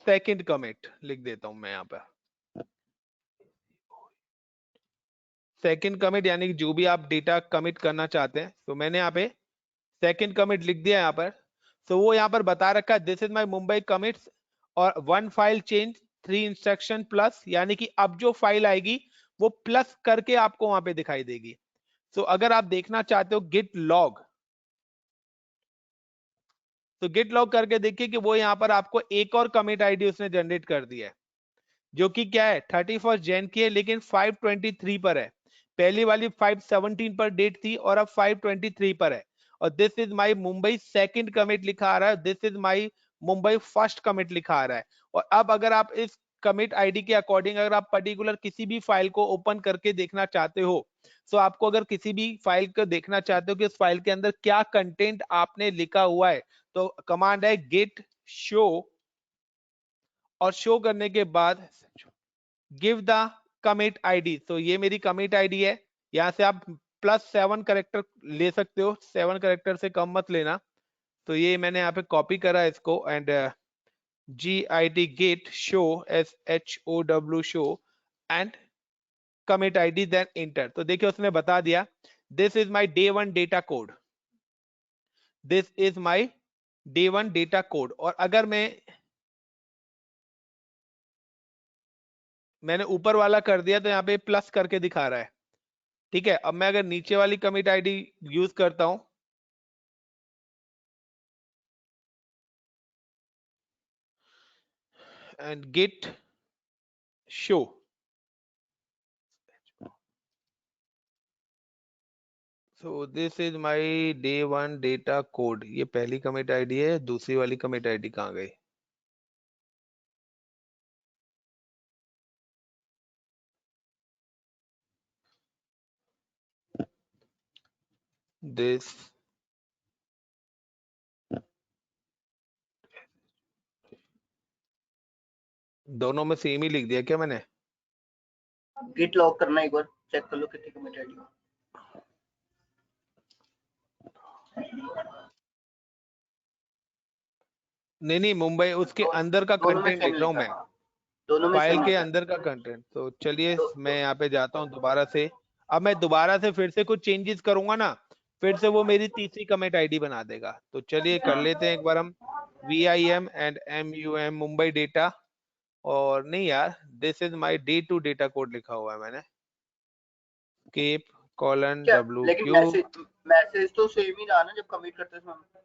second commit लिख देता हूं मैं यहां पर। सेकंड कमिट यानी कि जो भी आप डेटा कमिट करना चाहते हैं, तो मैंने यहाँ पे सेकंड कमिट लिख दिया यहाँ पर। तो वो यहाँ पर बता रखा है this is my Mumbai commits, और 1 फाइल चेंज 3 इंस्ट्रक्शन प्लस, यानी कि अब जो फाइल आएगी वो प्लस करके आपको वहां पे दिखाई देगी। तो अगर आप देखना चाहते हो गिट लॉग, तो गिट लॉग करके देखिए कि वो यहाँ पर आपको एक और कमिट आईडी उसने जनरेट कर दिया है, जो कि क्या है 31 जैन की है, लेकिन 523 पर है। पहली वाली 517 पर डेट थी, और अब 523 पर है। और this is my Mumbai second commit लिखा आ रहा है, this is my Mumbai first commit लिखा आ रहा है। और अब अगर आप इस कमिट आईडी के अकॉर्डिंग अगर आप पर्टिकुलर किसी भी फाइल को ओपन करके देखना चाहते हो, तो आपको अगर किसी भी फाइल को देखना चाहते हो कि उस फाइल के अंदर क्या कंटेंट आपने लिखा हुआ है, तो कमांड है गिट शो, और शो करने के बाद गिव द कमिट आईडी। तो ये मेरी कमिट आईडी है, यहां से आप +7 करेक्टर ले सकते हो, 7 करेक्टर से कम मत लेना। तो ये मैंने यहाँ पे कॉपी करा इसको, and GIT git show SHOW show, and commit ID then enter। तो देखिए उसने बता दिया this is my day 1 data code, this is my day 1 data code। और अगर मैंने ऊपर वाला कर दिया तो यहाँ पे प्लस करके दिखा रहा है, ठीक है। अब मैं अगर नीचे वाली कमिट आईडी यूज करता हूं, and git show, so this is my day 1 data code। ये पहली कमिट आईडी है, दूसरी वाली कमिट आईडी कहाँ गई? this दोनों में सेम ही लिख दिया क्या मैंने?
गिट लॉग करना, एक बार चेक कर लो कितनी कमिट आईडी।
नहीं मुंबई, उसके अंदर का कंटेंट लिख रहा हूं मैं,
दोनों में
फाइल
सेम
के
लिखा।
अंदर का कंटेंट। तो चलिए मैं यहाँ पे जाता हूँ दोबारा से। अब मैं दोबारा से फिर से कुछ चेंजेस करूंगा ना, फिर से वो मेरी तीसरी कमिट आईडी बना देगा। तो चलिए कर लेते हैं एक बार हम VIM and MUM Mumbai data, और नहीं यार, this is my day 2 data code लिखा हुआ है मैंने, केप कॉलन
क्या लेकिन
WQ,
मैसेज तो सेम ही रहा ना जब कमिट करते समय।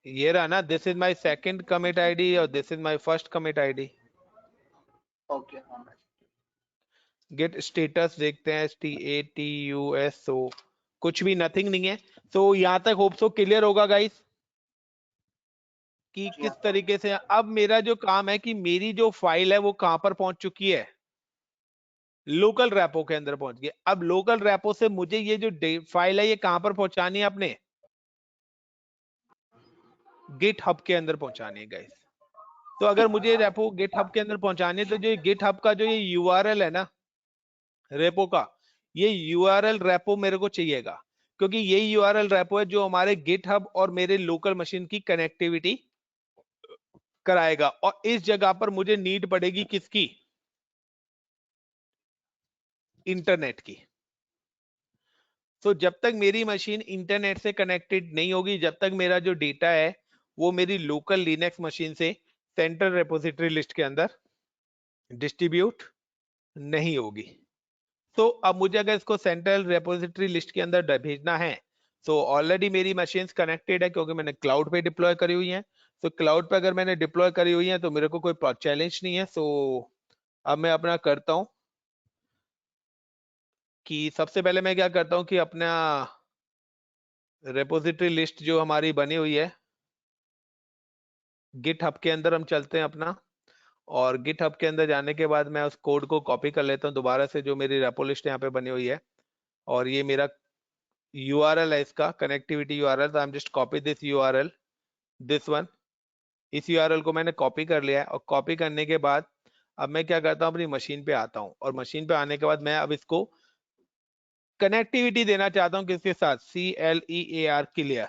ये रहा ना, this is my second commit ID और this is my first commit ID.
Okay हाँ,
गेट स्टेटस देखते हैं, STATUS, सो कुछ भी, नथिंग नहीं है। सो यहाँ तक होप सो क्लियर होगा गाइस कि किस तरीके से। अब मेरा जो काम है कि मेरी जो फाइल है वो कहां पर पहुंच चुकी है, लोकल रैपो के अंदर पहुंच गई। अब लोकल रैपो से मुझे ये जो फाइल है ये कहां पर पहुंचानी है, अपने गिट हब के अंदर पहुंचानी है गाइस। तो अगर मुझे रेपो गिट हब के अंदर पहुंचानी है तो जो गिट हब का जो ये URL है ना रेपो का, ये URL रेपो मेरे को चाहिएगा, क्योंकि ये URL रेपो है जो हमारे गिट हब और मेरे लोकल मशीन की कनेक्टिविटी कराएगा। और इस जगह पर मुझे नीड पड़ेगी किसकी? इंटरनेट की। तो जब तक मेरी मशीन इंटरनेट से कनेक्टेड नहीं होगी, जब तक मेरा जो डेटा है वो मेरी लोकल लिनक्स मशीन से सेंट्रल रेपोजिटरी लिस्ट के अंदर डिस्ट्रीब्यूट नहीं होगी। तो अब मुझे अगर इसको सेंट्रल रेपोजिटरी लिस्ट के अंदर भेजना है, तो ऑलरेडी मेरी मशीन्स कनेक्टेड है क्योंकि मैंने क्लाउड पे डिप्लॉय करी हुई है। तो क्लाउड पे अगर मैंने डिप्लॉय करी हुई है तो मेरे को कोई चैलेंज नहीं है। सो अब मैं अपना करता हूं कि सबसे पहले मैं क्या करता हूं कि अपना रेपोजिटरी लिस्ट जो हमारी बनी हुई है गिट हब के अंदर हम चलते हैं अपना, और गिट हब के अंदर जाने के बाद मैं उस कोड को कॉपी कर लेता हूं दोबारा से, जो मेरी रेपो लिस्ट यहाँ पे बनी हुई है। और ये मेरा URL है, इसका कनेक्टिविटी URL। तो I am just copy this URL, this one. इस URL को मैंने कॉपी कर लिया है, और कॉपी करने के बाद अब मैं क्या करता हूँ, अपनी मशीन पे आता हूँ, और मशीन पे आने के बाद मैं अब इसको कनेक्टिविटी देना चाहता हूँ किसके साथ? CLEAR, clear.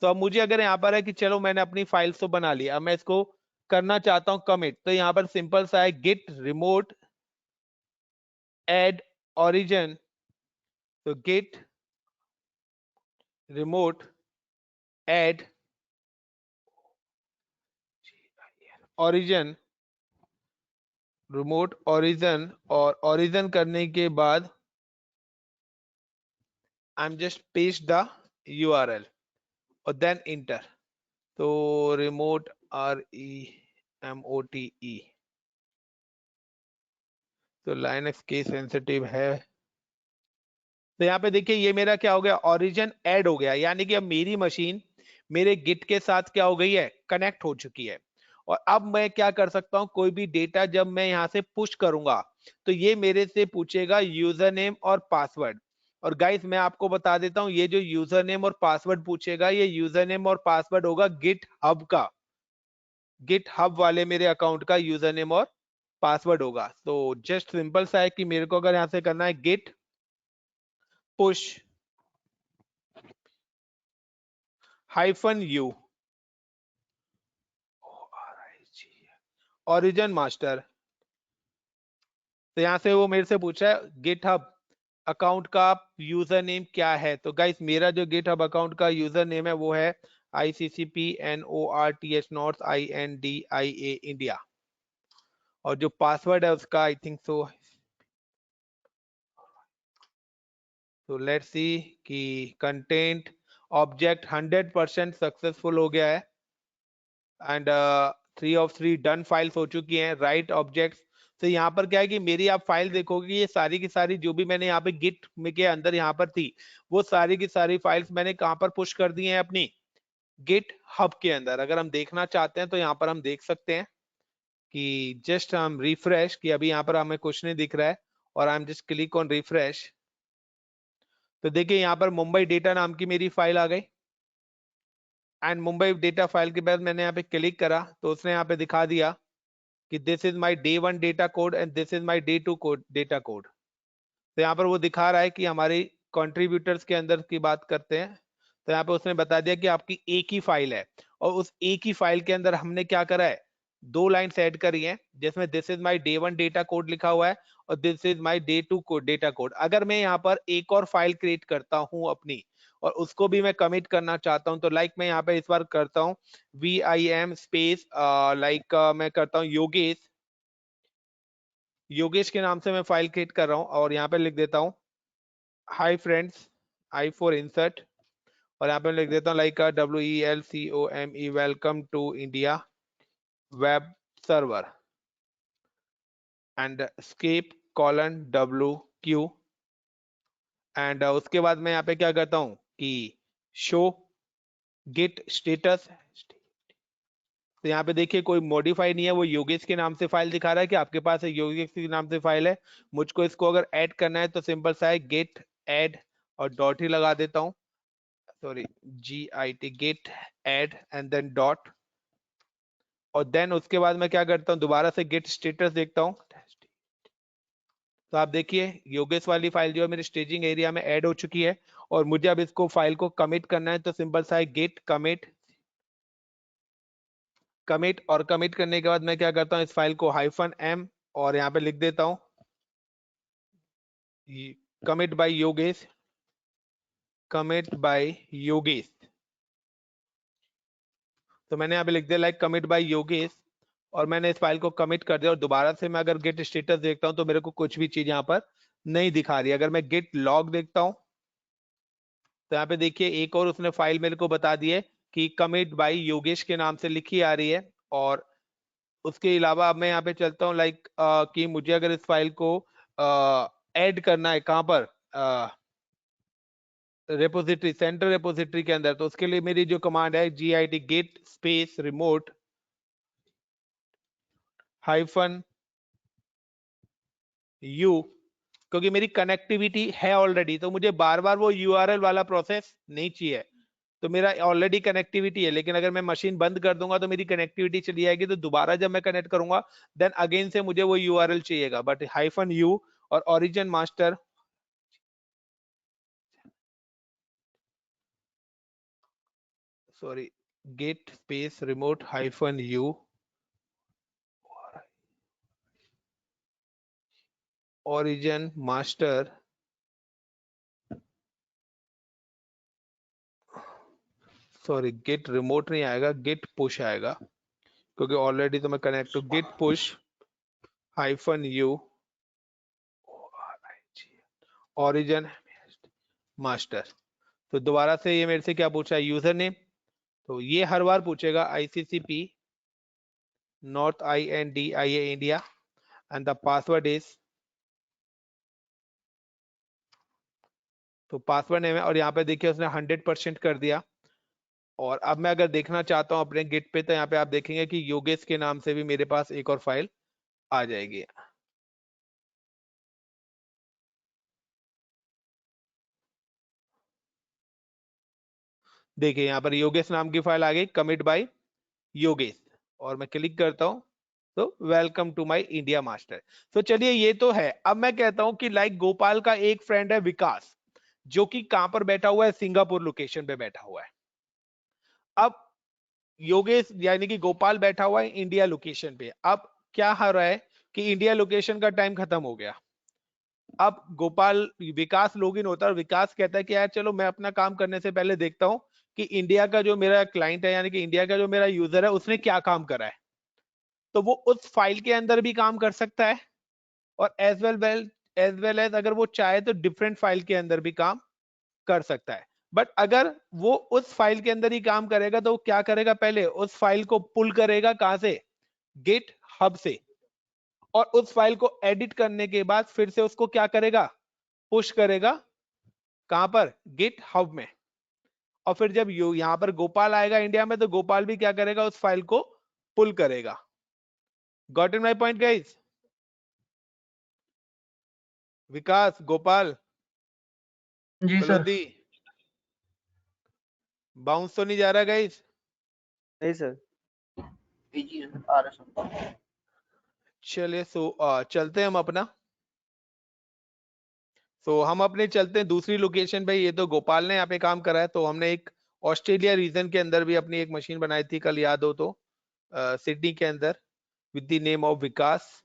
तो अब मुझे अगर यहाँ पर है कि चलो मैंने अपनी फाइल्स तो बना ली, अब मैं इसको करना चाहता हूँ कमिट। तो यहाँ पर सिंपल सा है, गिट रिमोट एड ओरिजिन। तो Git remote add origin, remote origin, और ओरिजिन करने के बाद I am just paste the URL और देन इंटर। तो रिमोट REMOTE, तो लाइनक्स केस सेंसिटिव है। तो यहाँ पे देखिए ये मेरा क्या हो गया, ओरिजिन ऐड हो गया, यानी कि अब मेरी मशीन मेरे गिट के साथ क्या हो गई है, कनेक्ट हो चुकी है। और अब मैं क्या कर सकता हूं, कोई भी डेटा जब मैं यहां से पुश करूंगा तो ये मेरे से पूछेगा यूजर नेम और पासवर्ड। और गाइस मैं आपको बता देता हूं, ये जो यूजर नेम और पासवर्ड पूछेगा, ये यूजर नेम और पासवर्ड होगा गिट हब का, गिट हब वाले मेरे अकाउंट का यूजर नेम और पासवर्ड होगा। तो जस्ट सिंपल सा है कि मेरे को अगर यहां से करना है Git push -u origin master, तो यहाँ से वो मेरे से पूछा है गिटहब अकाउंट का यूजर नेम क्या है। तो गाइस मेरा जो गिटहब अकाउंट का यूजर नेम है वो है ICCPNORTHNOTS India, और जो पासवर्ड है उसका आई थिंक तो लेट्स सी कि कंटेंट ऑब्जेक्ट 100% सक्सेसफुल हो गया है, एंड 3 of 3 डन फाइल्स हो चुकी हैं। राइट ऑब्जेक्ट्स, तो यहाँ पर क्या है कि मेरी आप फाइल देखोगे ये सारी की सारी जो भी मैंने यहाँ पे गिट में के अंदर यहाँ पर थी वो सारी की सारी फाइल्स मैंने कहाँ पर पुश कर दी हैं, अपनी गिट हब के अंदर। अगर हम देखना चाहते हैं तो यहाँ पर हम देख सकते हैं कि जस्ट हम रिफ्रेश कि अभी यहाँ पर हमें कुछ नहीं दिख रहा है, और आई am just click on refresh. तो देखिए यहाँ पर मुंबई डेटा नाम की मेरी फाइल आ गई, एंड मुंबई डेटा फाइल के बाद मैंने यहाँ पे क्लिक करा तो उसने यहाँ पे दिखा दिया कि this is my day 1 data code and this is my day 2 code data code. तो यहाँ पर वो दिखा रहा है कि हमारी कंट्रीब्यूटर्स के अंदर की बात करते हैं, तो यहाँ पे उसने बता दिया कि आपकी एक ही फाइल है, और उस एक ही फाइल के अंदर हमने क्या करा है, 2 लाइन्स ऐड करी हैं जिसमें this is my day 1 data code लिखा हुआ है और this is my day 2 code data code. अगर मैं यहाँ पर एक और फाइल क्रिएट करता हूँ अपनी और उसको भी मैं कमिट करना चाहता हूँ, तो लाइक मैं यहाँ पे इस बार करता हूँ VIM स्पेस लाइक मैं करता हूँ योगेश के नाम से मैं फाइल क्रिएट कर रहा हूँ, और यहाँ पे लिख देता हूँ hi friends, I for insert, और यहाँ पे लिख देता हूँ like WELCOME welcome to India web server and escape :WQ, एंड उसके बाद मैं यहाँ पे क्या करता हूँ कि शो गिट स्टेटस। तो यहाँ पे देखिए कोई मॉडिफाई नहीं है, वो योगेश के नाम से फाइल दिखा रहा है कि आपके पास एक योगेश के नाम से फाइल है। मुझको इसको अगर ऐड करना है तो सिंपल सा है गेट ऐड और डॉट ही लगा देता हूँ, sorry GIT Git add and then dot, और देन उसके बाद मैं क्या करता हूँ दोबारा से गेट स्टेटस देखता हूँ। तो आप देखिए योगेश वाली फाइल जो है मेरे स्टेजिंग एरिया में ऐड हो चुकी है, और मुझे अब इसको फाइल को कमिट करना है तो सिंपल सा है गेट कमिट, और कमिट करने के बाद मैं क्या करता हूँ इस फाइल को -m और यहाँ पे लिख देता हूँ कमिट बाय योगेश, तो मैंने यहाँ पे लिख दिया लाइक कमिट बाय योगेश, और मैंने इस फाइल को कमिट कर दिया। और दोबारा से मैं अगर गेट स्टेटस देखता हूँ तो मेरे को कुछ भी चीज यहाँ पर नहीं दिखा रही। अगर मैं गेट लॉग देखता हूँ तो यहाँ पे देखिए एक और उसने फाइल मेरे को बता दी है कि कमिट बाय योगेश के नाम से लिखी आ रही है। और उसके अलावा अब मैं यहाँ पे चलता हूँ लाइक कि मुझे अगर इस फाइल को ऐड करना है कहाँ पर रेपोजिटरी, सेंट्रल रेपोजिटरी के अंदर, तो उसके लिए मेरी जो कमांड है GIT gate space remote -u, क्योंकि मेरी कनेक्टिविटी है ऑलरेडी तो मुझे बार बार वो URL वाला प्रोसेस नहीं चाहिए। तो मेरा ऑलरेडी कनेक्टिविटी है, लेकिन अगर मैं मशीन बंद कर दूंगा तो मेरी कनेक्टिविटी चली जाएगी, तो दोबारा जब मैं कनेक्ट करूंगा देन अगेन से मुझे वो URL चाहिएगा। बट -u और origin master sorry Git space remote -u origin master sorry Git remote नहीं आएगा, गेट पुश आएगा, क्योंकि ऑलरेडी तो मैं कनेक्ट हूँ। Git push -u origin master. तो दोबारा से ये मेरे से क्या पूछा है, यूजर नेम, तो ये हर बार पूछेगा ICCP NORTHINDIA India and the password is, तो पासवर्ड नेम है, और यहाँ पे देखिए उसने 100% कर दिया। और अब मैं अगर देखना चाहता हूँ अपने गिट पे तो यहाँ पे आप देखेंगे कि योगेश के नाम से भी मेरे पास एक और फाइल आ जाएगी। देखिए यहाँ पर योगेश नाम की फाइल आ गई, कमिट बाय योगेश, और मैं क्लिक करता हूँ तो welcome to my India master. तो चलिए ये तो है। अब मैं कहता हूं कि लाइक गोपाल का एक फ्रेंड है विकास, जो कि कहां पर बैठा हुआ है, सिंगापुर लोकेशन पे बैठा हुआ है। अब योगेश यानी कि गोपाल बैठा हुआ है इंडिया लोकेशन पे। अब क्या हो रहा है, कि इंडिया लोकेशन का टाइम खत्म हो गया। अब गोपाल विकास लॉगिन होता है और विकास कहता है कि यार चलो मैं अपना काम करने से पहले देखता हूं कि इंडिया का जो मेरा क्लाइंट है यानी कि इंडिया का जो मेरा यूजर है उसने क्या काम करा है। तो वो उस फाइल के अंदर भी काम कर सकता है और एज वेल एज अगर वो चाहे तो डिफरेंट फाइल के अंदर भी काम कर सकता है। बट अगर वो उस फाइल के अंदर ही काम करेगा तो वो क्या करेगा, पहले उस फाइल को पुल करेगा कहां से, गिट हब से, और उस फाइल को एडिट करने के बाद फिर से उसको क्या करेगा, पुश करेगा कहां पर, गिट हब में। और फिर जब यहां पर गोपाल आएगा इंडिया में तो गोपाल भी क्या करेगा, उस फाइल को पुल करेगा। Got in my point guys? Vikas, Gopal,
ji sir.
Balwanti, bounce तो नहीं जा रहा गाइस?
नहीं सर।
जी आ रहा सर।
चलिए चलते हैं हम अपना। हम अपने चलते हैं दूसरी लोकेशन पे। ये तो गोपाल ने यहाँ पे काम करा है, तो हमने एक ऑस्ट्रेलिया रीजन के अंदर भी अपनी एक मशीन बनाई थी, कल याद हो तो, सिडनी के अंदर, with the name of Vikas.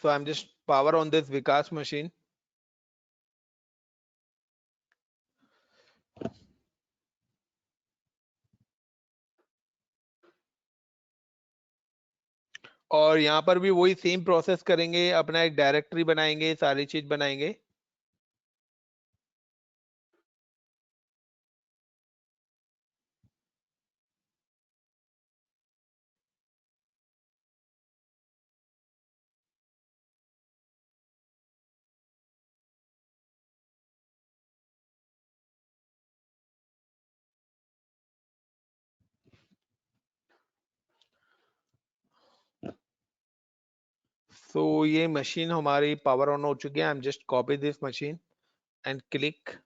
So I'm just power on this Vikas machine. और यहाँ पर भी वही सेम प्रोसेस करेंगे, अपना एक डायरेक्टरी बनाएंगे, सारी चीज बनाएंगे। ये मशीन हमारी पावर ऑन हो चुकी है। I am just copy this machine and click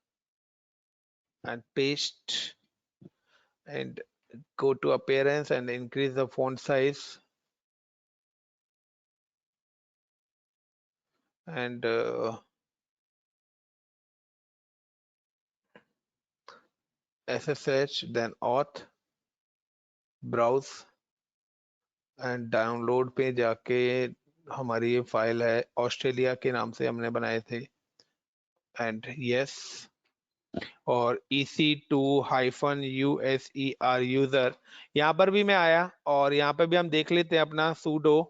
and paste and go to appearance and increase the font size and SSH, then auth, browse and download पे जाके हमारी ये फाइल है, ऑस्ट्रेलिया के नाम से हमने बनाए थे, एंड यस। और EC2-USER यूजर, यहाँ पर भी मैं आया और यहाँ पे भी हम देख लेते हैं अपना sudo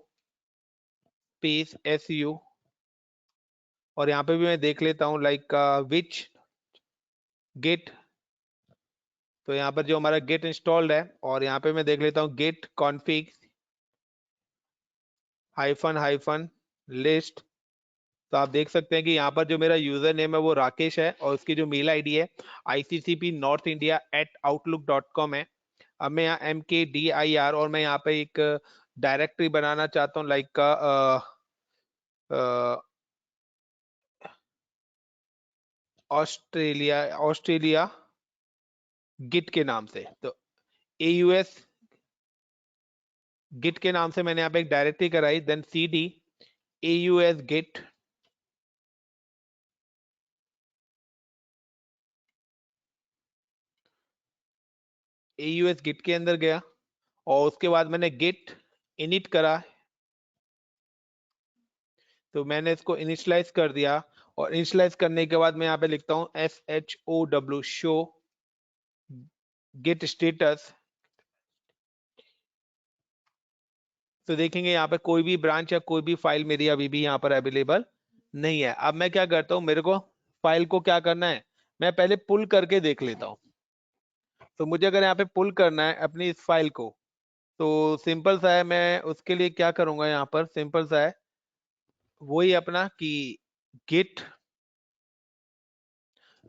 space su, और यहाँ पे भी मैं देख लेता हूँ लाइक विच git। तो यहाँ पर जो हमारा git इंस्टॉल्ड है, और यहाँ पे मैं देख लेता हूँ git config -- list। तो आप देख सकते हैं कि यहाँ पर जो मेरा यूजर नेम है वो राकेश है और उसकी जो मेल आईडी है iccpnorthindia@outlook.com है। अब मैं यहाँ MKDIR और मैं यहाँ पे एक डायरेक्टरी बनाना चाहता हूँ लाइक ऑस्ट्रेलिया गिट के नाम से। तो AUS गिट के नाम से मैंने यहाँ पे एक डायरेक्टरी कराई, then CD AUS Git, AUS Git के अंदर गया और उसके बाद मैंने गिट इनिट करा। तो मैंने इसको इनिशियलाइज कर दिया और इनिशियलाइज करने के बाद मैं यहाँ पे लिखता हूँ SHOW शो गिट स्टेटस। तो देखेंगे यहाँ पे कोई भी ब्रांच या कोई भी फाइल मेरी अभी भी यहाँ पर अवेलेबल नहीं है। अब मैं क्या करता हूँ, मेरे को फाइल को क्या करना है, मैं पहले पुल करके देख लेता हूँ। तो मुझे अगर यहाँ पे पुल करना है अपनी इस फाइल को, तो सिंपल सा है, मैं उसके लिए क्या करूंगा, यहाँ पर सिंपल सा है वही अपना कि Git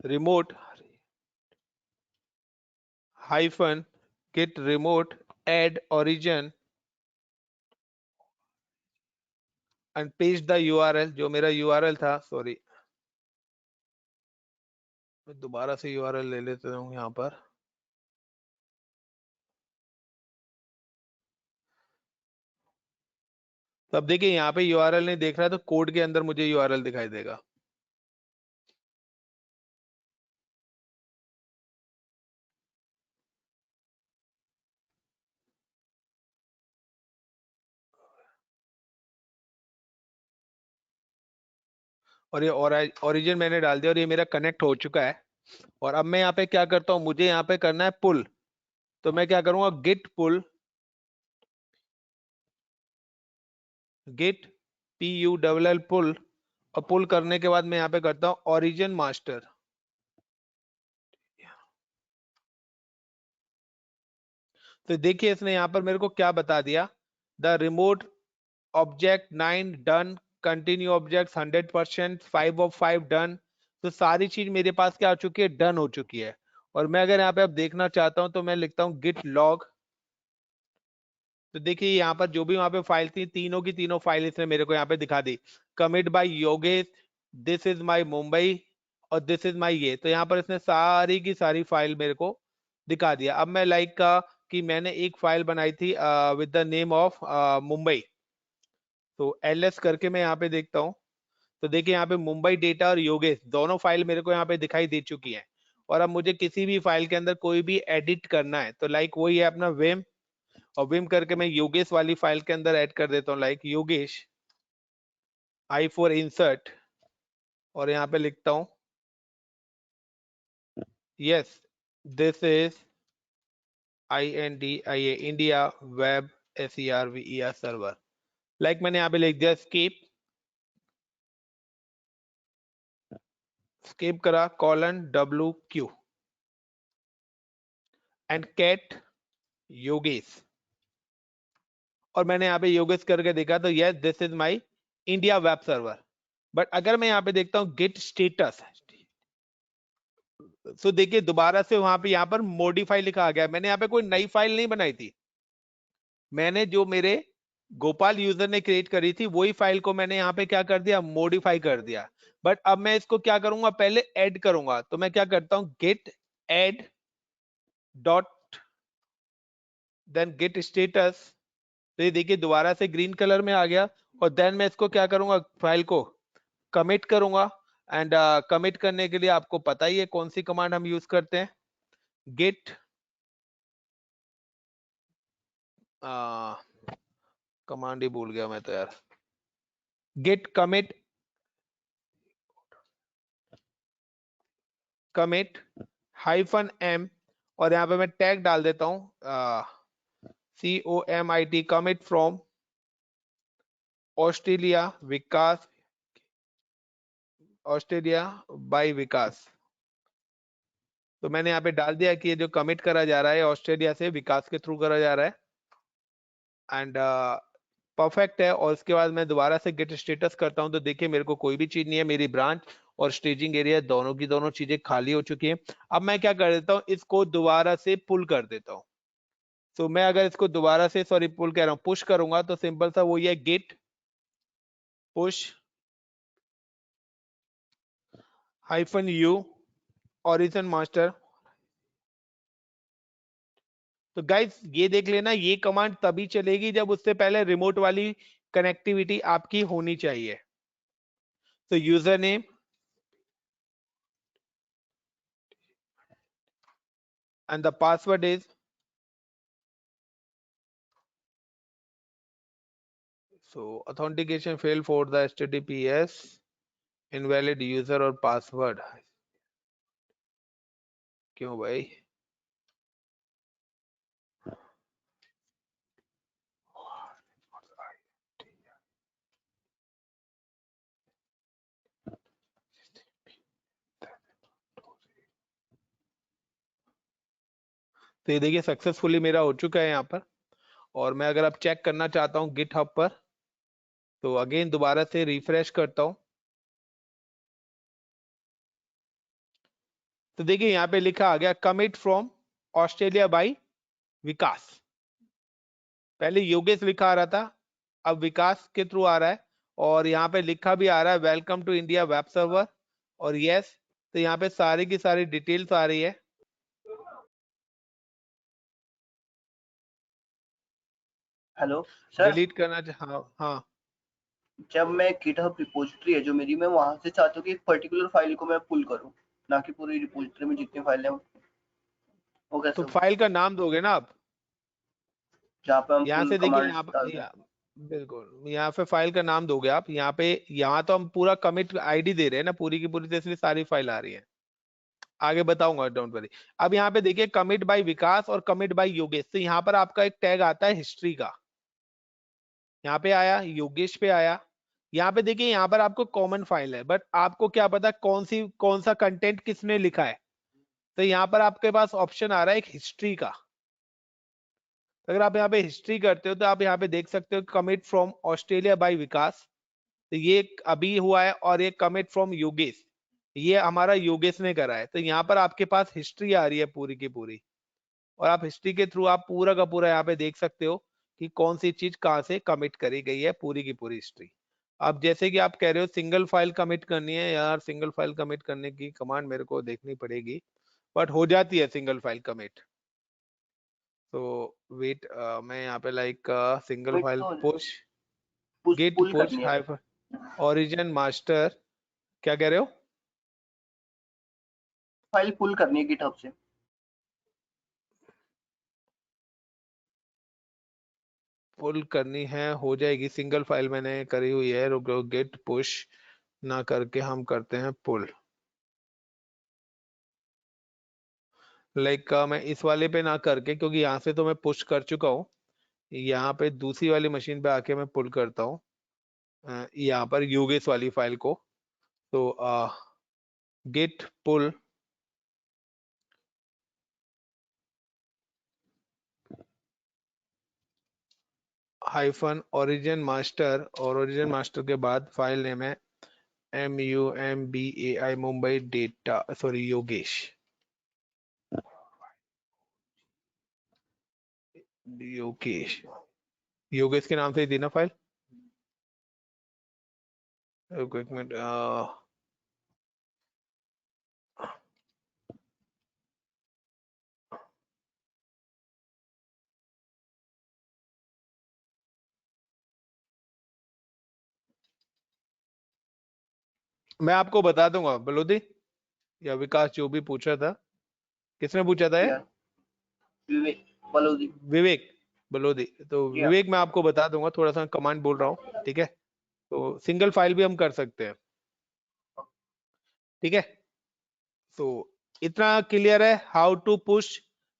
remote hyphen Git remote add origin and paste the URL। जो मेरा URL था, सॉरी मैं दोबारा से URL ले लेता हूँ यहाँ पर। तो अब देखिए यहाँ पे URL नहीं देख रहा है, तो कोड के अंदर मुझे URL दिखाई देगा। और ये ओरिजिन मैंने डाल दिया और ये मेरा कनेक्ट हो चुका है। और अब मैं यहाँ पे क्या करता हूँ, मुझे यहाँ पे करना है पुल, तो मैं क्या करूंगा, गिट पुल, गिट PULL पुल, और पुल करने के बाद मैं यहाँ पे करता हूँ ओरिजिन मास्टर। तो देखिए इसने यहाँ पर मेरे को क्या बता दिया, the remote object 9 done, continue object 100%, 5 of 5 done. तो सारी चीज मेरे पास क्या हो चुकी है, डन हो चुकी है। और मैं अगर यहाँ पे अब देखना चाहता हूं तो मैं लिखता हूँ गिट लॉग। तो देखिए यहाँ पर जो भी वहां पे फाइल थी, तीनों की तीनों फाइल इसने मेरे को यहाँ पे दिखा दी। Commit by Yogesh, this is my Mumbai, और दिस इज माय ये। तो यहाँ पर इसने सारी की सारी फाइल मेरे को दिखा दिया। अब मैं लाइक का कि मैंने एक फाइल बनाई थी with the name of Mumbai, तो LS करके मैं यहाँ पे देखता हूँ। तो देखिए यहाँ पे मुंबई डेटा और योगेश दोनों फाइल मेरे को यहाँ पे दिखाई दे चुकी है। और अब मुझे किसी भी फाइल के अंदर कोई भी एडिट करना है तो लाइक वही है अपना विम, और विम करके मैं योगेश वाली फाइल के अंदर ऐड कर देता हूँ, like Yogesh I for insert, और यहाँ पे लिखता हूँ yes this is INDIA India web SERVER server. Like मैंने यहाँ पे लिख दिया स्केप करा :WQ एंड कैट योगेश, और मैंने यहाँ पे योगेश करके देखा तो yes this is my India web server. But अगर मैं यहाँ पे देखता हूँ गेट स्टेटस, तो देखिए दोबारा से वहां पे यहाँ पर मॉडिफाई लिखा आ गया। मैंने यहाँ पे कोई नई फाइल नहीं बनाई थी, मैंने जो मेरे गोपाल यूजर ने क्रिएट करी थी वही फाइल को मैंने यहाँ पे क्या कर दिया, मॉडिफाई कर दिया। बट अब मैं इसको क्या करूंगा, पहले ऐड करूंगा। तो मैं क्या करता हूँ, Git add dot then Git status. तो ये देखिए दोबारा से ग्रीन कलर में आ गया। और देन मैं इसको क्या करूंगा, फाइल को कमिट करूंगा। एंड कमिट करने के लिए आपको पता ही है कौन सी कमांड हम यूज करते हैं, गेट कमांड ही भूल गया मैं तो यार, गेट कमिट -m, और यहाँ पे मैं टैग डाल देता हूँ COMIT, commit from Australia Vikas, Australia by Vikas. तो मैंने यहाँ पे डाल दिया कि ये जो कमिट करा जा रहा है ऑस्ट्रेलिया से विकास के थ्रू करा जा रहा है, एंड परफेक्ट है। और उसके बाद मैं दोबारा से गेट स्टेटस करता हूं तो देखिए मेरे को कोई भी चीज नहीं है, मेरी ब्रांच और स्टेजिंग एरिया दोनों की दोनों चीजें खाली हो चुकी है। अब मैं क्या कर देता हूँ, इसको दोबारा से पुल कर देता हूँ। तो मैं अगर इसको दोबारा से, सॉरी पुल कह रहा हूँ, पुश करूंगा तो सिंपल सा वो ये Git push -u origin master. तो गाइस ये देख लेना, ये कमांड तभी चलेगी जब उससे पहले रिमोट वाली कनेक्टिविटी आपकी होनी चाहिए। तो user name and the password is so authentication failed for the HTTPS, invalid user और password। क्यों भाई, तो ये देखिए सक्सेसफुली मेरा हो चुका है यहाँ पर। और मैं अगर अब चेक करना चाहता हूँ गिटहब पर, तो अगेन दोबारा से रिफ्रेश करता हूँ। तो देखिए यहाँ पे लिखा आ गया कमिट फ्रॉम ऑस्ट्रेलिया बाय विकास। पहले योगेश लिखा आ रहा था, अब विकास के थ्रू आ रहा है। और यहाँ पे लिखा भी आ रहा है welcome to India web server और यस। तो यहाँ पे सारी की सारी डिटेल्स आ रही है।
हेलो सर,
डिलीट करना हाँ हाँ,
जब मैं गिटहब रिपोजिटरी है जो मेरी, मैं वहां से चाहता हूँ कि एक पर्टिकुलर फाइल को मैं पुल करूँ, ना कि पूरी रिपोजिटरी में जितनी फाइल है वो कैसे
तो
होगा?
फाइल का नाम दोगे ना आप,
जहाँ पे हम
यहाँ
पुल
से देखिए
कमांड्स
यहाँ
डालते
पर
हैं।
बिल्कुल, यहाँ पे फाइल का नाम दोगे आप, यहाँ पे, यहाँ तो हम पूरा कमिट आईडी दे रहे हैं ना पूरी की पूरी, तो इसलिए सारी फाइल आ रही है, आगे बताऊंगा, डोंट वरी। अब यहाँ पे देखिए कमिट बाय विकास और कमिट बाय योगेश, तो यहाँ पर आपका एक टैग आता है हिस्ट्री का, यहाँ पे आया, योगेश पे आया। यहाँ पे देखिए, यहाँ पर आपको कॉमन फाइल है, बट आपको क्या पता कौन सा कंटेंट किसने लिखा है, तो यहाँ पर आपके पास ऑप्शन आ रहा है एक हिस्ट्री का। अगर आप यहाँ पे हिस्ट्री करते हो तो आप यहाँ पे देख सकते हो commit from Australia by Vikas, तो ये अभी हुआ है, और ये कमिट फ्रॉम योगेश, ये हमारा योगेश ने करा है, तो यहाँ पर आपके पास हिस्ट्री आ रही है पूरी की पूरी, और आप हिस्ट्री के थ्रू आप पूरा का पूरा यहाँ पे देख सकते हो कि कौन सी चीज कहाँ से कमिट करी गई है, पूरी की पूरी हिस्ट्री। अब जैसे कि आप कह रहे हो सिंगल फाइल कमिट करनी है, यार सिंगल फाइल कमिट करने की कमांड मेरे को देखनी पड़ेगी, बट हो जाती है सिंगल फाइल कमिट। तो वेट, मैं यहाँ पे लाइक सिंगल
Commit
फाइल
तो
पुश गिट
पुल
पुश
करनी है।
हाइफन ओरिजिन मास्टर, क्या कह रहे हो?
फाइल पुल करनी है गिटहब से।
पुल करनी है, हो जाएगी, सिंगल फाइल मैंने करी हुई है, रुको, गेट पुश ना करके हम करते हैं पुल। लाइक मैं इस वाले पे ना करके, क्योंकि यहाँ से तो मैं पुश कर चुका हूँ, यहाँ पे दूसरी वाली मशीन पे आके मैं पुल करता हूँ यहाँ पर योगेश वाली फाइल को। तो गेट पुल हाइफन ओरिजिन मास्टर, और ओरिजिन मास्टर के बाद फाइल नेम है MUMBAI Mumbai data, sorry Yogesh, Yogesh, Yogesh के नाम से ही थी ना फाइल? एक मिनट, मैं आपको बता दूंगा, बलोदी या विकास, जो भी पूछा था, किसने पूछा था ये?
विवेक बलोदी।
विवेक बलोदी। तो
जी हाँ।
विवेक मैं आपको बता दूंगा, थोड़ा सा कमांड बोल रहा हूँ, ठीक है? तो सिंगल फाइल भी हम कर सकते हैं, ठीक है? तो इतना क्लियर है, how to push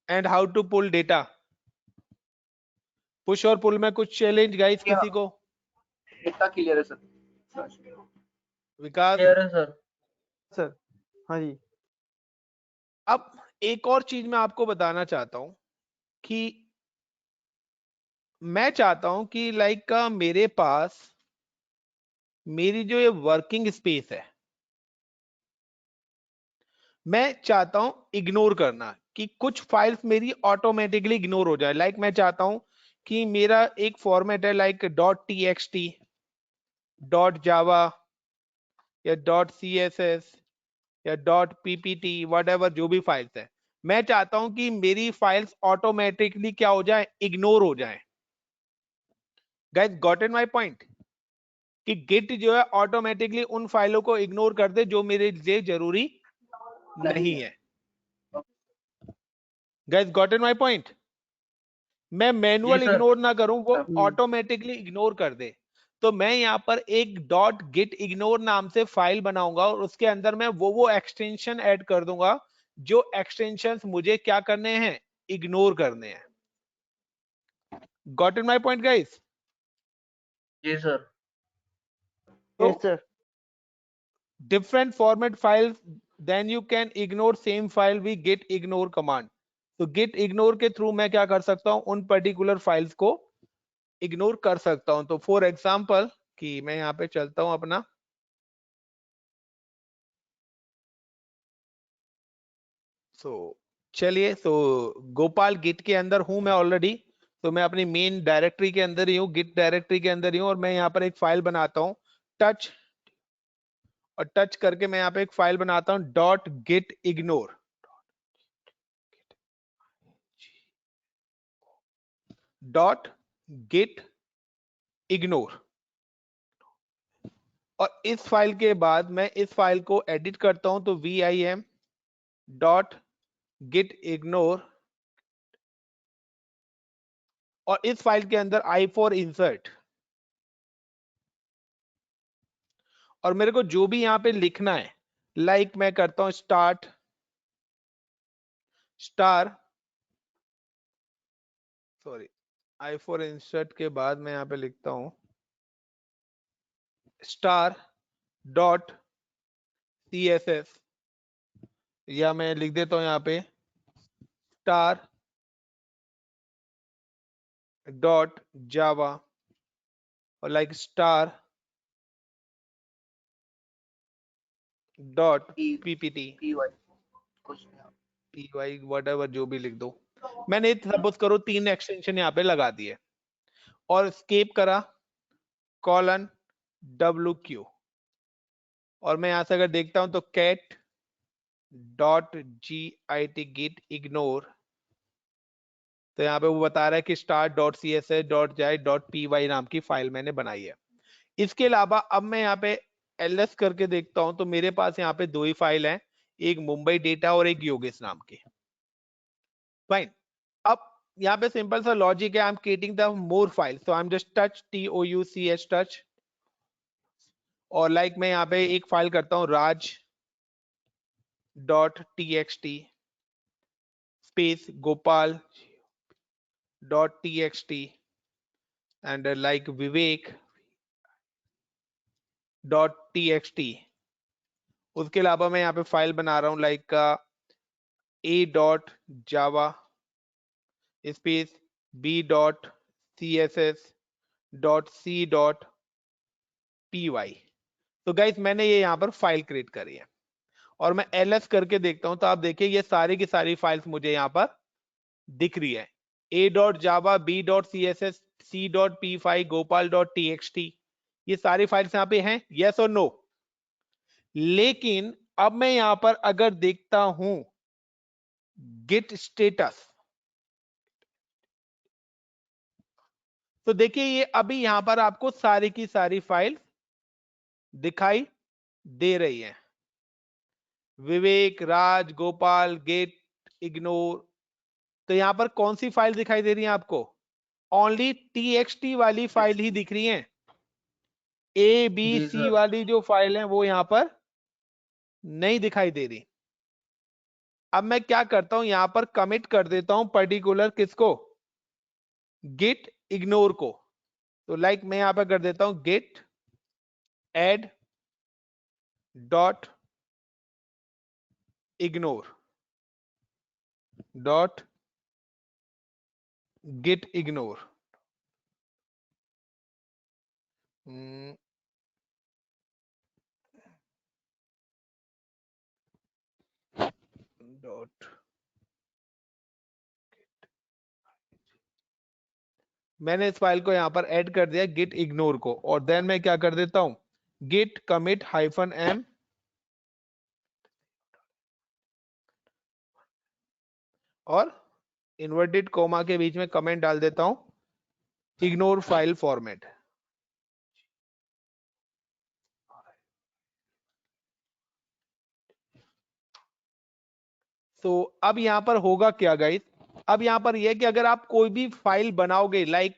and how to pull data. Push और पुल में कुछ चैलेंज गाइस
जी हाँ,
किसी को?
इतना क्लियर है सर।
विकास?
क्लियर है सर।
सर हाँ जी।
अब एक और चीज मैं आपको बताना चाहता हूं कि मैं चाहता हूं कि लाइक मेरे पास मेरी जो ये वर्किंग स्पेस है, मैं चाहता हूं इग्नोर करना, कि कुछ फाइल्स मेरी ऑटोमेटिकली इग्नोर हो जाए। लाइक मैं चाहता हूं कि मेरा एक फॉर्मेट है लाइक .txt, .java या .css या .ppt, whatever जो भी फाइल्स है, मैं चाहता हूं कि मेरी फाइल्स ऑटोमेटिकली क्या हो जाए, इग्नोर हो जाए। Guys got in my point, कि गिट जो है ऑटोमेटिकली उन फाइलों को इग्नोर कर दे जो मेरे लिए जरूरी नहीं है। Guys got in my point, मैं
जी
मैनुअल
सर।
इग्नोर ना करूं, वो ऑटोमेटिकली इग्नोर कर दे। तो मैं यहाँ पर एक डॉट गिट इग्नोर नाम से फाइल बनाऊंगा, और उसके अंदर मैं वो एक्सटेंशन ऐड कर दूंगा जो एक्सटेंशंस मुझे क्या करने हैं, इग्नोर करने हैं। Got in my point guys?
जी सर।
तो
yes sir.
different format files, then you can ignore same file with git ignore command। तो git ignore के थ्रू मैं क्या कर सकता हूं, उन पर्टिकुलर फाइल्स को इग्नोर कर सकता हूं। तो फॉर एग्जांपल, कि मैं यहाँ पे चलता हूं अपना, चलिए, गोपाल गिट के अंदर हूं मैं ऑलरेडी, तो मैं अपनी मेन डायरेक्टरी के अंदर ही हूँ, गिट डायरेक्टरी के अंदर ही हूँ, और मैं यहाँ पर एक फाइल बनाता हूँ टच, और टच करके मैं यहाँ पे एक फाइल बनाता हूँ dot git ignore, dot git ignore. और इस फाइल के बाद मैं इस फाइल को एडिट करता हूं, तो vim डॉट गिट इग्नोर, और इस फाइल के अंदर i फॉर इंसर्ट, और मेरे को जो भी यहाँ पे लिखना है, लाइक मैं करता हूं स्टार्ट सॉरी i4 इंसर्ट के बाद मैं यहाँ पे लिखता हूं star.css, या मैं लिख देता हूं यहाँ पे star.java और लाइक star.ppt
PY कुछ नहीं।
py whatever जो भी लिख दो। मैंने सपोज करो 3 एक्सटेंशन यहाँ पे लगा दिए और स्केप करा कॉलन WQ, और मैं यहां से अगर देखता हूं तो cat.git ignore, तो यहाँ पे वो बता रहा है कि start.css.jai.py नाम की फाइल मैंने बनाई है। इसके अलावा अब मैं यहाँ पे ls करके देखता हूं तो मेरे पास यहाँ पे 2 ही फाइल हैं, एक मुंबई डेटा और एक योगेश नाम की। फाइन, अब यहाँ पे सिंपल सा लॉजिक है, I am creating the more file, so I am just touch touch, और लाइक मैं यहाँ पे एक फाइल करता हूँ raj.txt space gopal.txt and like vivek.txt। उसके अलावा मैं यहाँ पे फाइल बना रहा हूँ लाइक a.java स्पेस b.css.c.py। तो गाइस मैंने ये यहाँ पर फाइल क्रिएट करी है और मैं ls करके देखता हूं तो आप देखिए ये सारी की सारी फाइल्स मुझे यहाँ पर दिख रही है, a.java, b.css, c.py, gopal.txt, ये सारी फाइल्स यहाँ पे हैं, यस और नो। लेकिन अब मैं यहाँ पर अगर देखता हूं git स्टेटस, तो देखिए ये अभी यहाँ पर आपको सारी की सारी फाइल दिखाई दे रही है, विवेक, राज, गोपाल, गेट, इग्नोर। तो यहां पर कौन सी फाइल दिखाई दे रही है आपको? ओनली txt वाली फाइल ही दिख रही है, A B
ji
C
sir.
वाली जो फाइल है वो यहां पर नहीं दिखाई दे रही। अब मैं क्या करता हूं, यहां पर कमिट कर देता हूं पर्टिकुलर किसको, गिट इग्नोर को। तो लाइक मैं यहां पर कर देता हूं Git add dot ignore dot git ignore. Dot मैंने इस फाइल को यहां पर ऐड कर दिया गिट इग्नोर को, और देन मैं क्या कर देता हूं गिट कमिट -m और इन्वर्टेड कोमा के बीच में कमेंट डाल देता हूं इग्नोर फाइल फॉर्मेट। तो अब यहां पर होगा क्या गाइस, अब यहां पर यह कि अगर आप कोई भी फाइल बनाओगे लाइक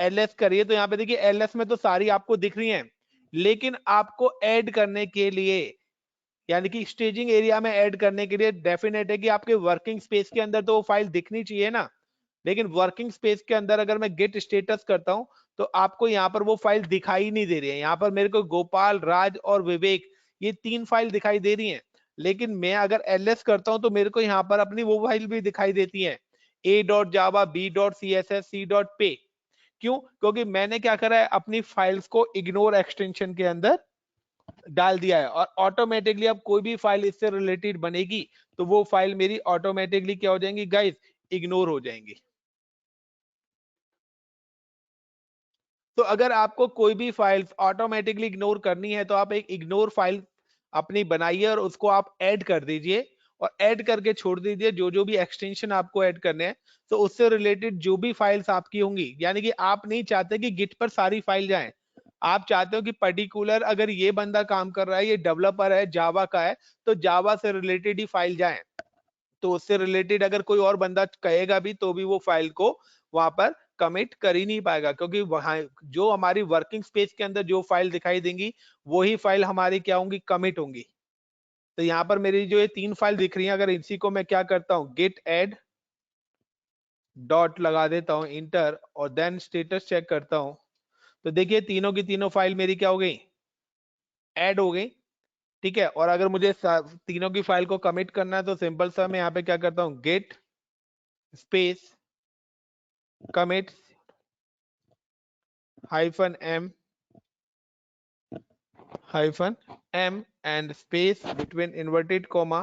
ls करिए, तो यहां पे देखिए ls में तो सारी आपको दिख रही हैं, लेकिन आपको ऐड करने के लिए यानी कि स्टेजिंग एरिया में ऐड करने के लिए डेफिनेट है कि आपके वर्किंग स्पेस के अंदर तो वो फाइल दिखनी चाहिए ना। लेकिन वर्किंग स्पेस के अंदर अगर मैं गेट स्टेटस करता हूं तो आपको यहाँ पर वो फाइल दिखाई नहीं दे रही है। यहाँ पर मेरे को गोपाल, राज और विवेक ये 3 फाइल दिखाई दे रही हैं, लेकिन मैं अगर ls करता हूं तो मेरे को यहाँ पर अपनी वो फाइल भी दिखाई देती है a.java, b.css, c.py। क्यों? क्योंकि मैंने क्या करा है, अपनी फाइल्स को इग्नोर एक्सटेंशन के अंदर डाल दिया है, और ऑटोमेटिकली अब कोई भी फाइल इससे रिलेटेड बनेगी तो वो फाइल मेरी ऑटोमेटिकली क्या हो जाएंगी गाइस, इग्नोर हो जाएंगी। तो अगर आपको कोई भी फाइल्स ऑटोमेटिकली इग्नोर करनी है तो आप एक इग्नोर फाइल अपनी बनाइए और उसको आप ऐड कर दीजिए, और ऐड करके छोड़ दीजिए जो जो भी एक्सटेंशन आपको ऐड करने हैं, तो उससे रिलेटेड जो भी फाइल्स आपकी होंगी, यानी कि आप नहीं चाहते कि गिट पर सारी फाइल जाएं, आप चाहते हो कि पर्टिकुलर अगर ये बंदा काम कर रहा है, ये डेवलपर है, जावा का है, तो जावा से रिलेटेड ही फाइल जाए। तो उससे रिलेटेड अगर कोई और बंदा कहेगा भी तो भी वो फाइल को वहां पर कमिट कर ही नहीं पाएगा, क्योंकि वहां जो हमारी वर्किंग स्पेस के अंदर जो फाइल दिखाई देंगी वही फाइल हमारी क्या होंगी, कमिट होंगी। तो यहाँ पर मेरी जो ये 3 फाइल दिख रही है, अगर इसी को मैं क्या करता हूँ, गेट एड डॉट लगा देता हूँ इंटर, और देन स्टेटस चेक करता हूँ, तो देखिए तीनों की तीनों फाइल मेरी क्या हो गई, ऐड हो गई। ठीक है, और अगर मुझे तीनों की फाइल को कमिट करना है तो सिंपल सा मैं यहाँ पे क्या करता हूँ, get space commit -m and space between inverted comma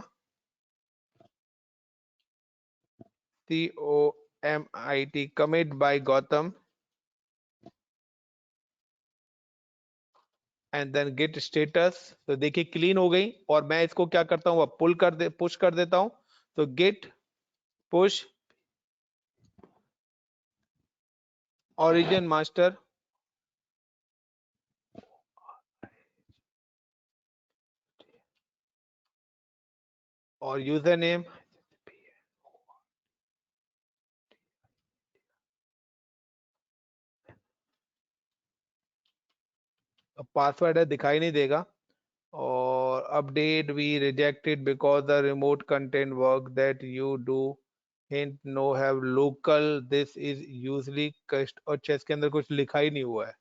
COMIT commit by Gautam and then get status। तो देखिए क्लीन हो गई, और मैं इसको क्या करता हूँ, अब पुश कर देता हूँ, तो गेट पुश origin master और यूजर नेम पासवर्ड है, दिखाई नहीं देगा, और update we rejected because the remote content work that you do hint no have local this is usually caused. अच्छा, इसके अंदर कुछ लिखा ही नहीं हुआ है,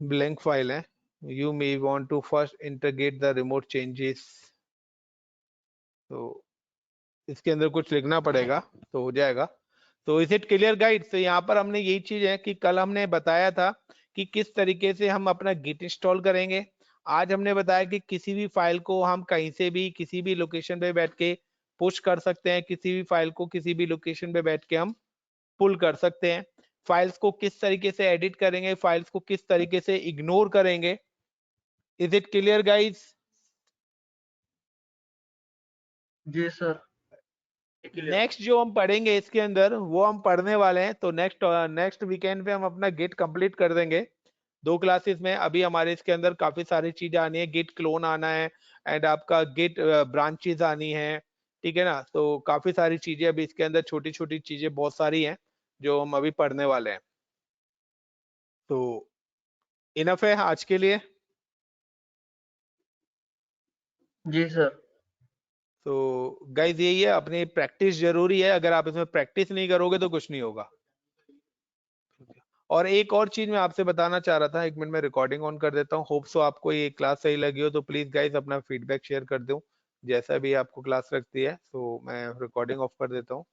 ब्लैंक फाइल है। You may want to first integrate the remote changes, तो इसके अंदर कुछ लिखना पड़ेगा तो हो जाएगा। तो इज इट क्लियर गाइड? तो यहाँ पर हमने यही चीज है कि कल हमने बताया था कि किस तरीके से हम अपना गिट इंस्टॉल करेंगे। आज हमने बताया कि किसी भी फाइल को हम कहीं से भी किसी भी लोकेशन पे बैठ के पुश कर सकते हैं, किसी भी फाइल को किसी भी लोकेशन पे बैठ के हम पुल कर सकते हैं। फाइल्स को किस तरीके से एडिट करेंगे, फाइल्स को किस तरीके से इग्नोर करेंगे। Is it clear guys?
जी सर।
नेक्स्ट जो हम पढ़ेंगे इसके अंदर वो हम पढ़ने वाले हैं, तो नेक्स्ट वीकेंड पे हम अपना गेट कंप्लीट कर देंगे 2 क्लासेस में। अभी हमारे इसके अंदर काफी सारी चीजें आनी है, गेट क्लोन आना है एंड आपका गेट ब्रांचेस आनी है, ठीक है ना। तो काफी सारी चीजें अभी इसके अंदर, छोटी छोटी चीजें बहुत सारी हैं जो हम अभी पढ़ने वाले हैं। तो इनफ है आज के लिए।
जी सर।
तो गाइज यही है, अपनी प्रैक्टिस जरूरी है, अगर आप इसमें प्रैक्टिस नहीं करोगे तो कुछ नहीं होगा। और एक और चीज मैं आपसे बताना चाह रहा था, 1 मिनट में रिकॉर्डिंग ऑन कर देता हूँ। होप सो आपको ये क्लास सही लगी हो, तो प्लीज गाइज अपना फीडबैक शेयर कर दूं जैसा भी आपको क्लास लगती है। तो मैं रिकॉर्डिंग ऑफ कर देता हूँ।